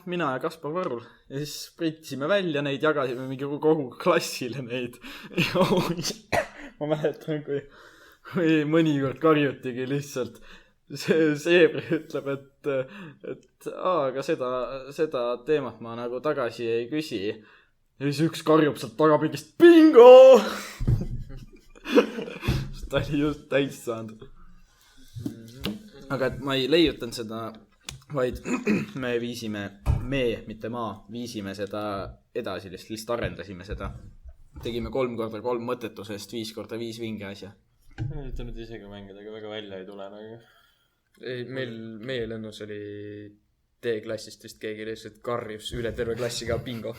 Speaker 4: mina ja Kaspar Varul ja siis printisime välja neid, jagasime mingi kogu klassile neid ja ma mäletan, kui mõnikord karjutigi lihtsalt Seebri ütleb, et aga seda teemat ma nagu tagasi ei küsi. Ja siis üks karjub sealt tagapingist bingo! Ta oli just täis saanud. Aga et ma ei leiutanud seda, vaid me viisime seda edasi, lihtsalt arendasime seda. Tegime 3x3 mõttetusest 5x5 vinge asja.
Speaker 3: Ma ei ütelnud isegi mängida, aga väga välja ei tule nagu.
Speaker 2: Ei, meie lennus oli D-klassist vist keegi lihtsalt karjus üle terve klassi ka bingo.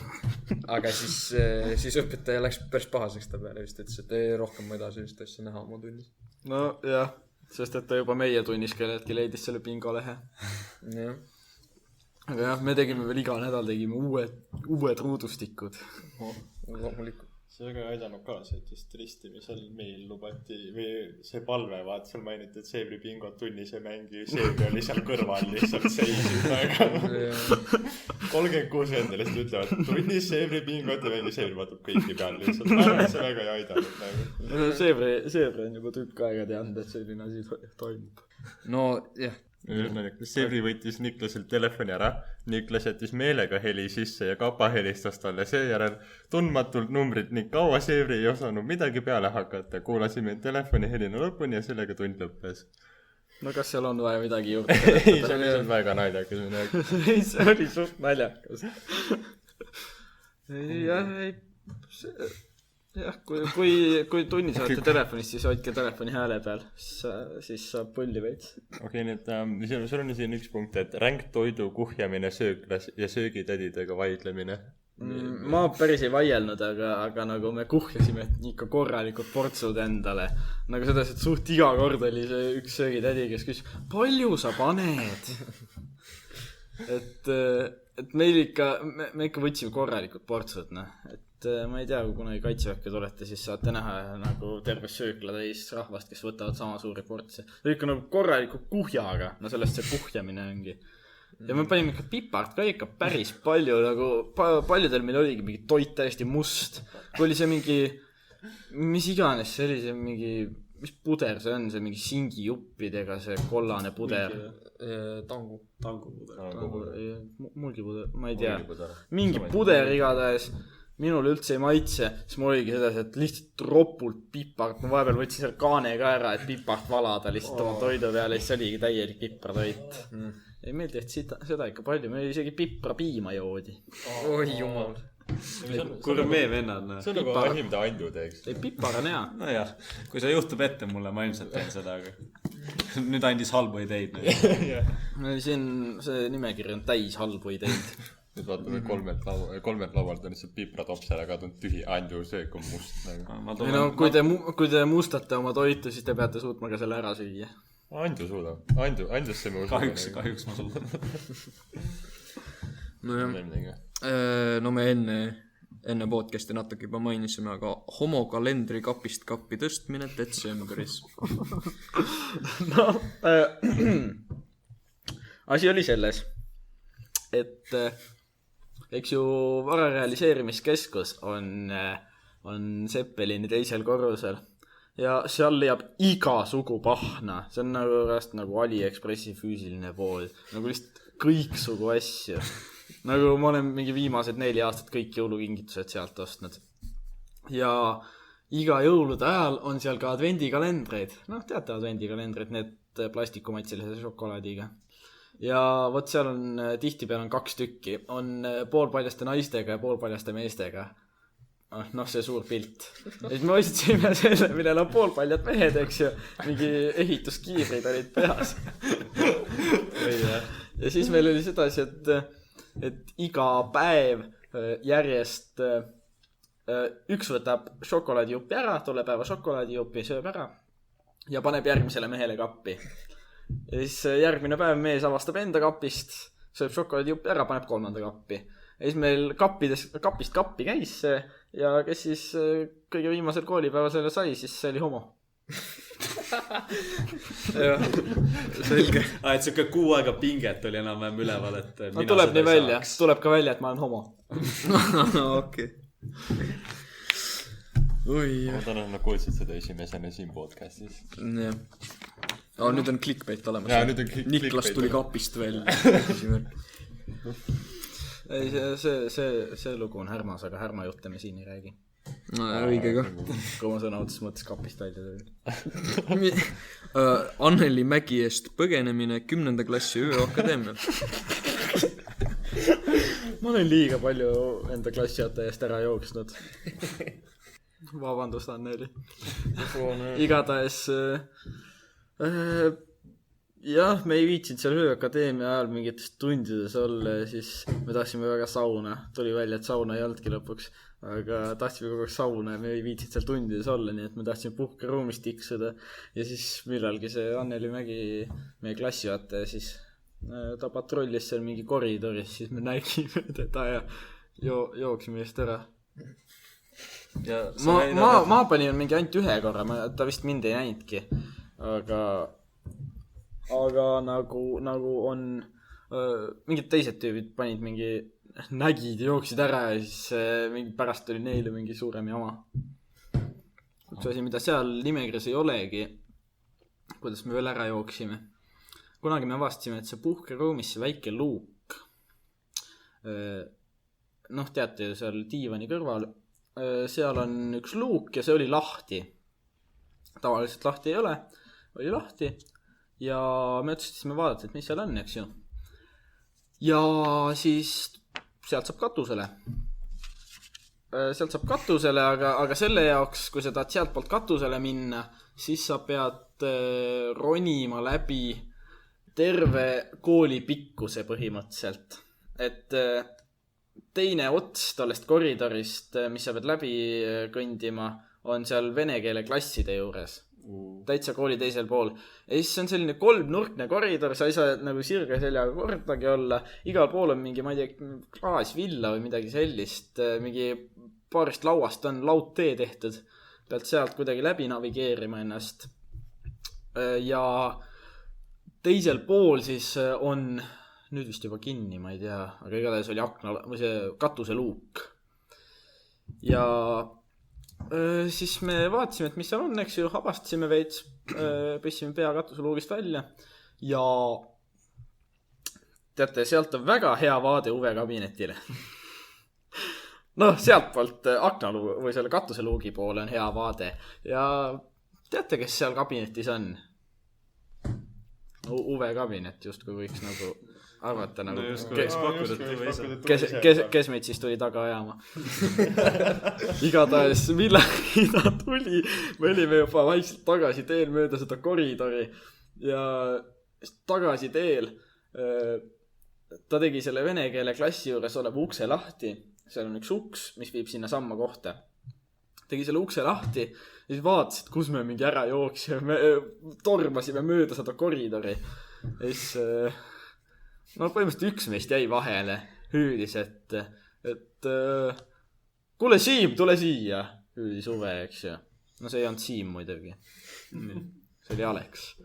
Speaker 2: Aga siis õpetaja läks päris pahaseks ta peale vist, et rohkem ma edasi vist asja näha oma tunnis.
Speaker 4: No jah, sest et ta juba meie tunnis kelleltki leidis selle bingo lehe.
Speaker 2: Jah.
Speaker 4: aga jah, me tegime veel iga nädal tegime uued ruudustikud.
Speaker 2: Loomulikult.
Speaker 3: see väga ei aidanud kaasa, et just ristimisel meil lubati või see palve, vaat seal mainiti, et Seebri bingot tunnis ei mängi, Seebri oli seal kõrval lihtsalt seisid, aga 36 venda lihtsalt ütlevad, tunnis Seebri bingot ei mängi, Seebri vaatab kõiki peal lihtsalt, ma arvan, et see väga ei aidanud nagu.
Speaker 4: Seebri on juba tükk aega teadnud, et selline asi toimub.
Speaker 2: No jah.
Speaker 3: Seebri võttis Niklaselt telefoni ära, Niklas jättis meelega heli sisse ja Kapa helistas talle seejärel tundmatult numbrit ning kaua Seebri ei osanud midagi peale hakata. Kuulasime telefoni helina lõpuni ja sellega tund lõppes.
Speaker 4: No kas seal on vaja midagi juurde?
Speaker 3: Ei, see oli väga naljakas.
Speaker 4: See oli suht naljakas. Jah, kui tunnis olete telefonist, siis hoidke telefoni hääle peal, siis saab pulli veits.
Speaker 3: Okei, nüüd sul on siin üks punkt, et ränk toidu kuhjamine sööklas ja söögitädidega vaidlemine.
Speaker 4: Ma päris ei vaielnud, aga nagu me kuhjasime ikka korralikud portsud endale. Nagu selles, et suht iga kord oli see üks söögitädi, kes küsis, palju sa paned? Et me ikka võtsime korralikud portsud, et ma ei tea, kui kunagi kaitseväkke tulete, siis saate näha nagu terve söökla täis rahvast, kes võtavad sama suuri portse. See oli ikka nagu korraliku kuhjaga, no sellest see kuhjamine ongi. Ja me panime ikka pipart ka ikka päris palju, nagu paljudel meil oligi mingi toit täiesti must. Kui oli see mingi, mis iganes, see oli see mingi, mis puder see on, see mingi singijuppidega, see kollane puder.
Speaker 2: Tangupuder.
Speaker 4: Mulgipuder, ma ei tea. Mingi puder igatahes. Minul üldse ei maitse, siis mul oligi seda, et lihtsalt ropult pipart, ma vahepeal võtsin seal kaane ka ära, et pipart valada lihtsalt oma toidu peale, siis oligi täielik pipratoit. Ei, meil tehti seda ikka palju, meil isegi piprapiima joodi.
Speaker 2: Oi jumal.
Speaker 1: Kuule meie vennad.
Speaker 3: See on nagu ahi, mida Andu teeks.
Speaker 4: Ei, pipar on hea.
Speaker 5: No jah, kui see juhtub ette mulle, ma ilmselt teen seda, aga nüüd andis halbu ideid.
Speaker 4: Siin see nimekiri on täis halbu ideid.
Speaker 3: Nüüd vaatame kolmelt laualt on lihtsalt pipratops ära kadunud tühi, Andu söök on must.
Speaker 4: Kui te mustate oma toitu, siis te peate suutma ka selle ära süüa.
Speaker 3: Andu suudab. Andusse me
Speaker 5: usub. Kahjuks ma suudan.
Speaker 2: No me enne podcasti natuke juba mainisime, aga homokalendri kapist kappi tõstmine detsembris.
Speaker 4: Asi oli selles, et eks ju vara realiseerimiskeskus on Seppelini teisel korrusel ja seal leiab igasugu pahna. See on nagu AliExpressi füüsiline pool, nagu lihtsalt kõiksugu asju. Nagu ma olen mingi viimased 4 aastat kõik jõulukingitused sealt ostnud. Ja iga jõulude ajal on seal ka advendikalendreid. Teate advendikalendreid, need plastikumatsilise šokolaadiga. Ja võt seal on, tihtipeal on 2 tükki. On poolpaljaste naistega ja poolpaljaste meestega. See suur pilt. Et me ostsime selle, millel on poolpaljad mehed, eks ju. Mingi ehituskiivrid olid peas. Ja siis meil oli sedasi, et iga päev järjest üks võtab šokolaadijupi ära, tolle päeva šokolaadijupi sööb ära ja paneb järgmisele mehele kappi. Ja siis järgmine päev mees avastab enda kapist, sööb šokolaadijupi ära, paneb 3. kappi. Ja siis meil kapist kappi käis see ja kes siis kõige viimasel koolipäeval selle sai, siis see oli homo.
Speaker 2: Jah, selge.
Speaker 5: Et siuke 6 aega pinget oli enam-vähem üleval, et mina
Speaker 4: tuleb nii välja, tuleb ka välja, et ma olen homo.
Speaker 2: Okei.
Speaker 3: Ma tänan, nad kuulsid seda esimesena siin podcastis.
Speaker 2: Jah. Nüüd on clickbait olemas.
Speaker 3: Niklas
Speaker 2: tuli kapist välja.
Speaker 4: Ei, see lugu on härmas, aga härma jutte me siin ei räägi.
Speaker 2: Õige ka.
Speaker 4: Kui ma sõna otsis mõttes kapist välja tuli.
Speaker 2: Anneli Mägi eest põgenemine 10. klassi ööakadeemial.
Speaker 4: Ma olen liiga palju enda klassiõtte eest ära jooksnud. Vabandust, Anneli. Igatahes jah, me ei viitsinud seal ööakadeemia ajal mingites tundides olla ja siis me tahtsime väga sauna. Tuli välja, et sauna ei olnudki lõpuks, aga tahtsime kogu aeg sauna ja me ei viitsinud seal tundides olla, nii et me tahtsime puhkeruumis tiksuda ja siis millalgi see Anneli Mägi, meie klassijuhataja, siis ta patrullis seal mingi koridoris, siis me nägime teda ja jooksime just ära. Ma panin mingi ainult ühe korra, ta vist mind ei näinudki, aga nagu on mingid teised tüübid panid mingi, nägid ja jooksid ära ja siis mingi pärast oli neile mingi suurem jama. Üks asi, mida seal nimekirjas ei olegi, kuidas me veel ära jooksime. Kunagi me avastasime, et see puhkeruumis see väike luuk, noh teate ju seal diivani kõrval, seal on üks luuk ja see oli lahti. Tavaliselt lahti ei ole, oli lahti ja me otsustasime vaadata, et mis seal on, eks ju. Ja siis sealt saab katusele. Aga selle jaoks, kui sa tahad sealt poolt katusele minna, siis sa pead ronima läbi terve kooli pikkuse põhimõtteliselt. Et teine ots tollest koridorist, mis sa pead läbi kõndima, on seal vene keele klasside juures. Täitsa kooli teisel pool. Ja siis on selline 3-nurkne koridor, sa ei saa nagu sirge seljaga kordagi olla. Igal pool on mingi, ma ei tea, klaasvilla või midagi sellist. Mingi paarist lauast on laudtee tehtud. Pealt sealt kuidagi läbi navigeerima ennast. Ja teisel pool siis on, nüüd vist juba kinni, ma ei tea, aga igatahes oli või see katuseluuk. Ja siis me vaatasime, et mis seal on, eks ju, avastasime veits, pissime pea katuseluugist välja ja teate, sealt on väga hea vaade Uwe kabinetile. Noh, sealt poolt aknaluu või selle katuseluugi poole on hea vaade ja teate, kes seal kabinetis on? Uwe kabinet justkui võiks nagu arvata nagu kes meid siis tuli taga ajama. Igatahes millagi ta tuli, me olime juba vaikselt tagasi teel mööda seda koridori ja tagasi teel ta tegi selle vene keele klassi juures oleva ukse lahti, seal on üks uks, mis viib sinna samma kohta. Tegi selle ukse lahti ja siis vaatas, et kus me mingi ära jooksime, me tormasime mööda seda koridori ja siis no põhimõtteliselt üks meist jäi vahele, hüüdis, et kuule Siim, tule siia, hüüdis Uwe, eks ju. No see ei olnud Siim muidugi. See oli Alex.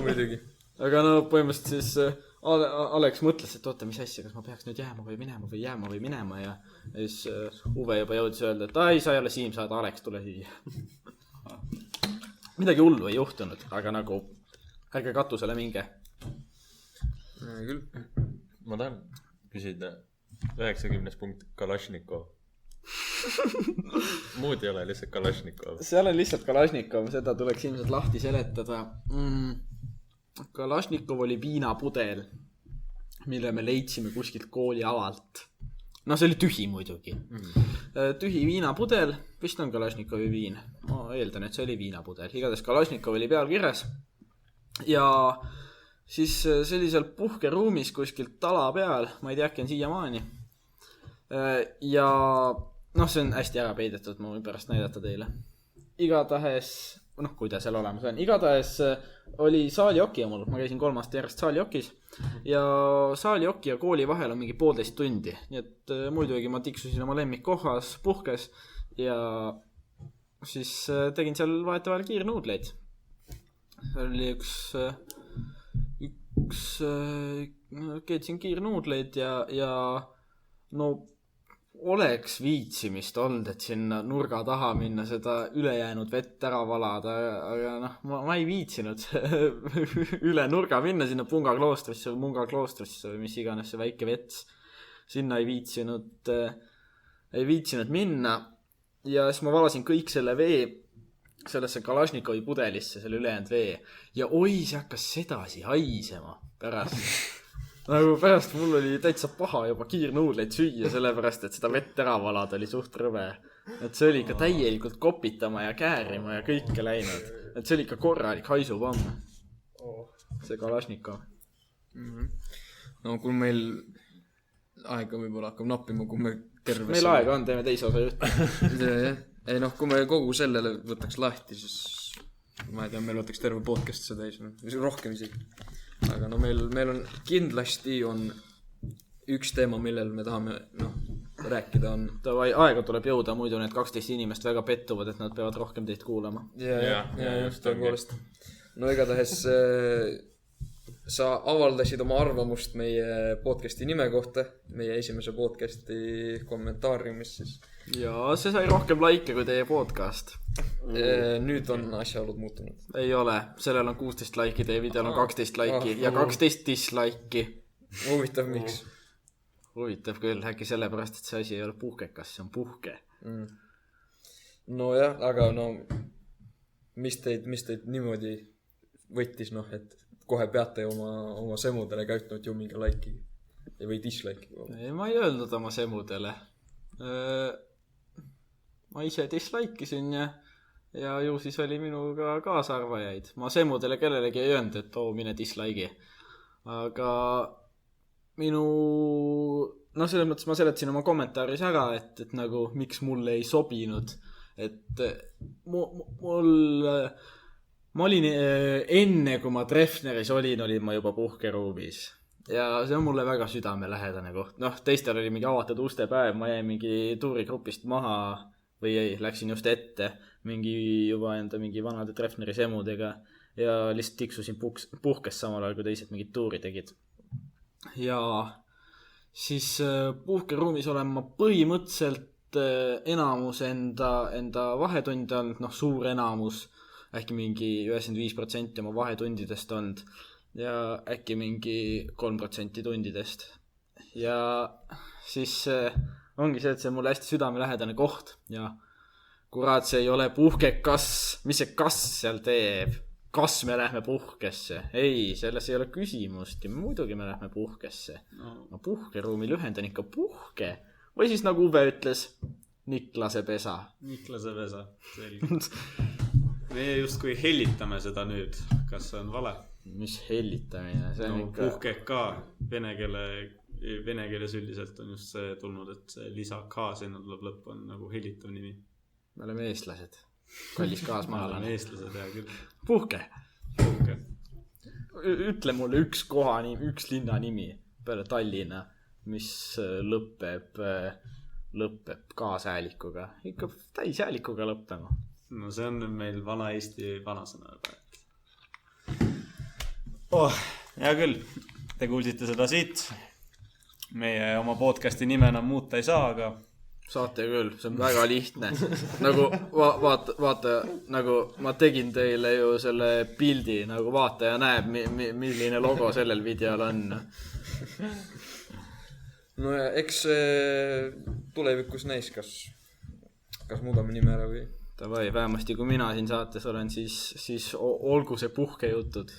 Speaker 2: Muidugi.
Speaker 4: Aga no põhimõtteliselt siis Alex mõtles, et oota, mis asja, kas ma peaks nüüd jääma või minema või jääma või minema ja siis Uwe juba jõudis öelda, et ai, sa ei ole Siim, sa oled Alex, tule siia. Midagi hullu ei juhtunud, aga nagu ärge katusele minge.
Speaker 2: Küll.
Speaker 3: Ma tahan küsida 90 punkt Kalašnikov. Muud ei ole, lihtsalt Kalašnikov.
Speaker 4: Seal on lihtsalt Kalašnikov, seda tuleks ilmselt lahti seletada. Kalašnikov oli viinapudel, mille me leidsime kuskilt kooli avalt. No see oli tühi muidugi. Tühi viinapudel, vist on Kalašnikovi viin. Ma eeldan, et see oli viinapudel. Igatahes Kalašnikov oli peal kirjas. Ja siis sellisel puhkeruumis kuskilt tala peal, ma ei tea, äkki on siiamaani. Ja noh, see on hästi ära peidetud, ma võin pärast näidata teile. Igatahes, noh, kui ta seal olemas on. Igatahes oli saalijoki mul, ma käisin 3 aasta järjest saalijokis. Ja saalijoki ja kooli vahel on mingi 1,5 tundi. Nii et muidugi ma tiksusin oma lemmikkohas puhkes ja siis tegin seal vahetevahel kiirnuudleid. Oli üks keetsin kiirnuudleid ja no oleks viitsimist olnud, et sinna nurga taha minna seda ülejäänud vett ära valada, aga noh, ma ei viitsinud üle nurga minna sinna Punga kloostrisse või Munga kloostrisse või mis iganes see väike vets. Sinna ei viitsinud minna ja siis ma valasin kõik selle vee sellesse Kalašnikovi pudelisse, selle ülejäänud vee ja oi, see hakkas sedasi haisema pärast. Nagu pärast mul oli täitsa paha juba kiirnuudleid süüa, sellepärast, et seda vett ära valada oli suht rõve. Et see oli ikka täielikult kopitama ja käärima ja kõike läinud. Et see oli ikka korralik haisupomm. See Kalašnikov.
Speaker 2: No kui meil aega võib-olla hakkab nappima, kui me terve
Speaker 4: meil aega on, teeme teise osa jutt.
Speaker 2: Ei noh, kui me kogu sellele võtaks lahti, siis ma ei tea, meil võtaks terve podcast seda täis, rohkem isegi. Aga no meil on kindlasti on üks teema, millel me tahame rääkida on.
Speaker 4: Davai, aega tuleb jõuda, muidu need 12 inimest väga pettuvad, et nad peavad rohkem teid kuulama.
Speaker 2: Ja just tõepoolest. No igatahes sa avaldasid oma arvamust meie podcasti nime kohta, meie esimese podcasti kommentaariumis siis.
Speaker 4: Ja see sai rohkem laike kui teie podcast.
Speaker 2: Nüüd on asjaolud muutunud.
Speaker 4: Ei ole, sellel on 16 laiki, teie videol on 12 laiki ja 12 dislaiki.
Speaker 2: Huvitav, miks?
Speaker 4: Huvitav küll, äkki sellepärast, et see asi ei ole puhkekas, see on puhke.
Speaker 2: No jah, aga mis teid niimoodi võttis, et kohe peate oma semudele käytnud ju mingi laiki või dislike'i.
Speaker 4: Ei, ma ei öelnud oma semudele. Ma ise dislike'isin ja ju siis oli minuga kaasarvajaid. Ma semudele kellelegi ei öelnud, et mine dislike'i. Aga selles mõttes ma seletasin oma kommentaaris ära, et nagu miks mulle ei sobinud. Et ma olin enne, kui ma Treffneris olin ma juba puhkeruumis. Ja see on mulle väga südamelähedane koht. Teistel oli mingi avatud uste päev, ma jäin mingi tuurigrupist maha või ei, läksin just ette mingi juba enda mingi vanade Treffneri semudega ja lihtsalt tiksusin puhkes samal ajal, kui teised mingid tuuri tegid. Ja siis puhkeruumis olen ma põhimõtteliselt enamus enda vahetunde olnud, suur enamus, äkki mingi 95% oma vahetundidest olnud ja äkki mingi 3% tundidest. Ja siis ongi see, et see on mulle hästi südamelähedane koht ja kurat, see ei ole puhkekas, mis see kas seal teeb? Kas me lähme puhkesse? Ei, selles ei ole küsimustki, muidugi me lähme puhkesse. No puhkeruumi lühend on ikka puhke. Või siis nagu Uwe ütles, Niklase pesa.
Speaker 5: Niklase pesa, selge. Meie justkui hellitame seda nüüd, kas see on vale?
Speaker 4: Mis hellitamine? See on ikka...
Speaker 5: Puhke ka, vene keeles üldiselt on just see tulnud, et see lisa K sinna tuleb lõpp on nagu hellitav nimi.
Speaker 4: Me oleme eestlased. Kallis kaasmaalane.
Speaker 5: Me oleme eestlased, hea küll.
Speaker 4: Puhke.
Speaker 5: Puhke.
Speaker 4: Ütle mulle üks koha nimi, üks linna nimi peale Tallinna, mis lõpeb kaashäälikuga. Ikka täishäälikuga lõppema.
Speaker 5: No see on meil vana Eesti vanasõna. Hea küll. Te kuulsite seda siit. Meie oma podcasti nime enam muuta ei saa, aga...
Speaker 4: Saate küll, see on väga lihtne. Nagu vaata, nagu ma tegin teile ju selle pildi, nagu vaataja näeb, milline logo sellel videol on.
Speaker 2: No ja eks tulevikus näis, kas muudame nime ära või?
Speaker 4: Tavai, vähemasti kui mina siin saates olen, siis olgu see puhkejutud.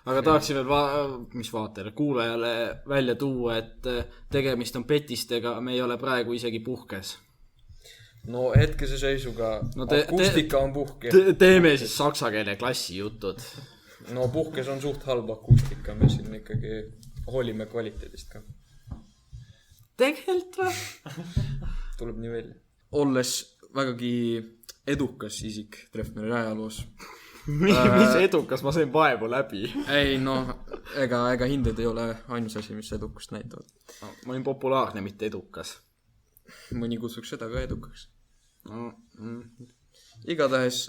Speaker 4: Aga tahaksin veel mis vaatajale, kuulajale välja tuua, et tegemist on petistega, me ei ole praegu isegi puhkes.
Speaker 2: No hetkese seisuga akustika on puhke.
Speaker 4: Teeme siis saksa keele klassi jutud.
Speaker 2: No puhkes on suht halb akustika, me siin ikkagi hoolime kvaliteedist ka.
Speaker 4: Tegelikult või?
Speaker 2: Tuleb nii välja. Olles vägagi edukas isik Treffneri ajaloos.
Speaker 4: Mis edukas, ma sain vaevu läbi.
Speaker 2: Ei, ega hinded ei ole ainus asi, mis edukust näitavad.
Speaker 4: Ma olin populaarne, mitte edukas.
Speaker 2: Mõni kutsuks seda ka edukaks. Igatahes,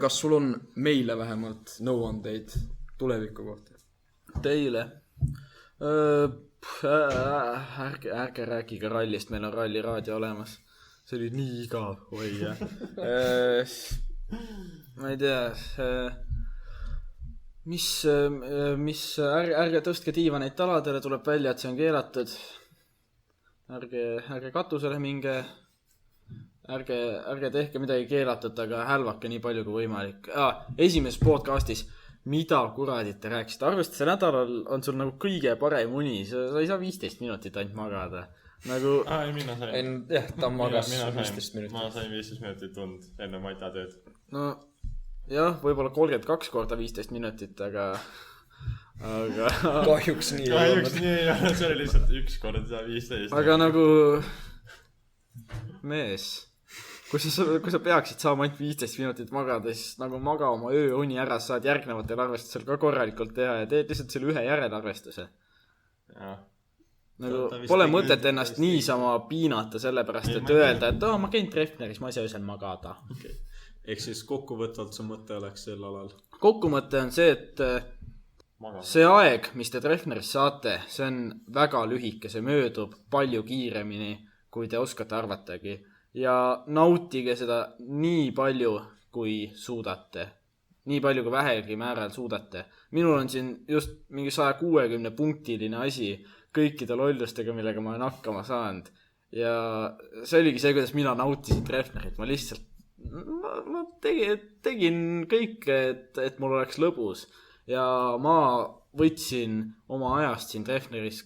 Speaker 2: kas sul on meile vähemalt nõuandeid tuleviku kohta?
Speaker 4: Teile? Ärge rääkige rallist, meil on ralliraadio olemas. See oli nii igav, oi jah. Ma ei tea, ärge tõstke diivaneid taladele, tuleb välja, et see on keelatud. Ärge katusele minge, ärge tehke midagi keelatud, aga hälvake nii palju kui võimalik. Esimeses podcastis, mida kuradit te rääkisite? Arvestades see nädalal on sul nagu kõige parem uni, sa ei saa 15 minutit ainult magada. Nagu...
Speaker 3: mina sain.
Speaker 2: Jah, ta magas 15 minutit.
Speaker 3: Ma sain 15 minutit tund enne matatööd.
Speaker 4: No jah, võib-olla 32 korda 15 minutit, aga...
Speaker 2: Kahjuks nii ei
Speaker 3: ole. See oli lihtsalt üks kord 15.
Speaker 4: Aga nagu... Mees, kui sa peaksid saama ainult 15 minutit magada, siis nagu maga oma ööuni ära, saad järgnevatel arvestusel ka korralikult teha ja teed lihtsalt selle ühe järelarvestuse. Nagu pole mõtet ennast niisama piinata sellepärast, et öelda, et ma käin Treffneris, ma ei saa öösel magada.
Speaker 5: Okay. Ehk siis kokkuvõtvalt su mõte oleks sel alal?
Speaker 4: Kokkuvõte on see, et see aeg, mis te Treffneris saate, see on väga lühike, see möödub palju kiiremini, kui te oskate arvatagi. Ja nautige seda nii palju, kui suudate. Nii palju, kui vähegi määral suudate. Minul on siin just mingi 160-punktiline asi kõikide lollustega, millega ma olen hakkama saanud. Ja see oligi see, kuidas mina nautisin Treffnerit. Ma lihtsalt ma tegin kõike, et mul oleks lõbus. Ja ma võtsin oma ajast siin Treffneris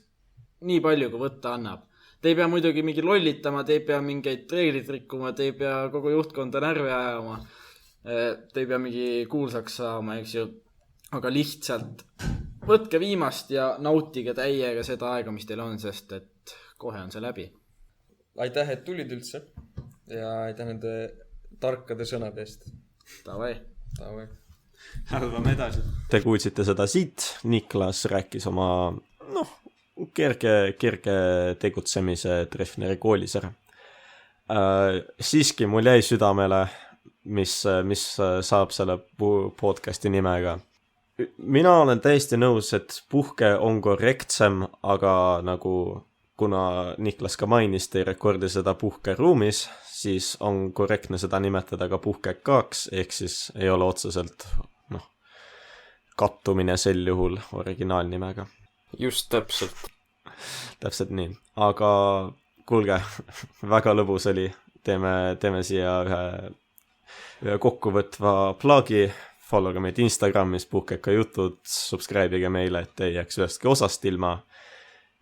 Speaker 4: nii palju, kui võtta annab. Te ei pea muidugi mingi lollitama, te ei pea mingeid reeglid rikkuma, te ei pea kogu juhtkonda närvi ajama, te ei pea mingi kuulsaks saama, eks ju. Aga lihtsalt võtke viimast ja nautige täiega seda aega, mis teil on, sest et kohe on see läbi.
Speaker 6: Aitäh, et tulid üldse ja aitäh nende tarkade sõnade eest.
Speaker 4: Tavai.
Speaker 5: Hälvame edasi.
Speaker 1: Te kuulsite seda siit, Niklas rääkis oma kerge tegutsemise Treffneri koolis ära. Siiski mul jäi südamele, mis saab selle podcasti nimega. Mina olen täiesti nõus, et puhke on korrektsem, aga nagu kuna Niklas ka mainis, te ei rekordi seda puhkeruumis, siis on korrektne seda nimetada ka puhkekaaks, ehk siis ei ole otseselt kattumine sel juhul originaalnimega.
Speaker 2: Just täpselt.
Speaker 1: Täpselt nii. Aga kuulge, väga lõbus oli. Teeme siia ühe kokkuvõtva plagi. Followge meid Instagramis, puhkeka jutud, subscribe'ige meile, et ei jääks ühestki osast ilma.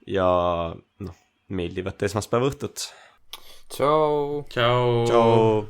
Speaker 1: Ja meeldivat esmaspäeva õhtut.
Speaker 2: Ciao.
Speaker 3: Ciao.
Speaker 1: Ciao.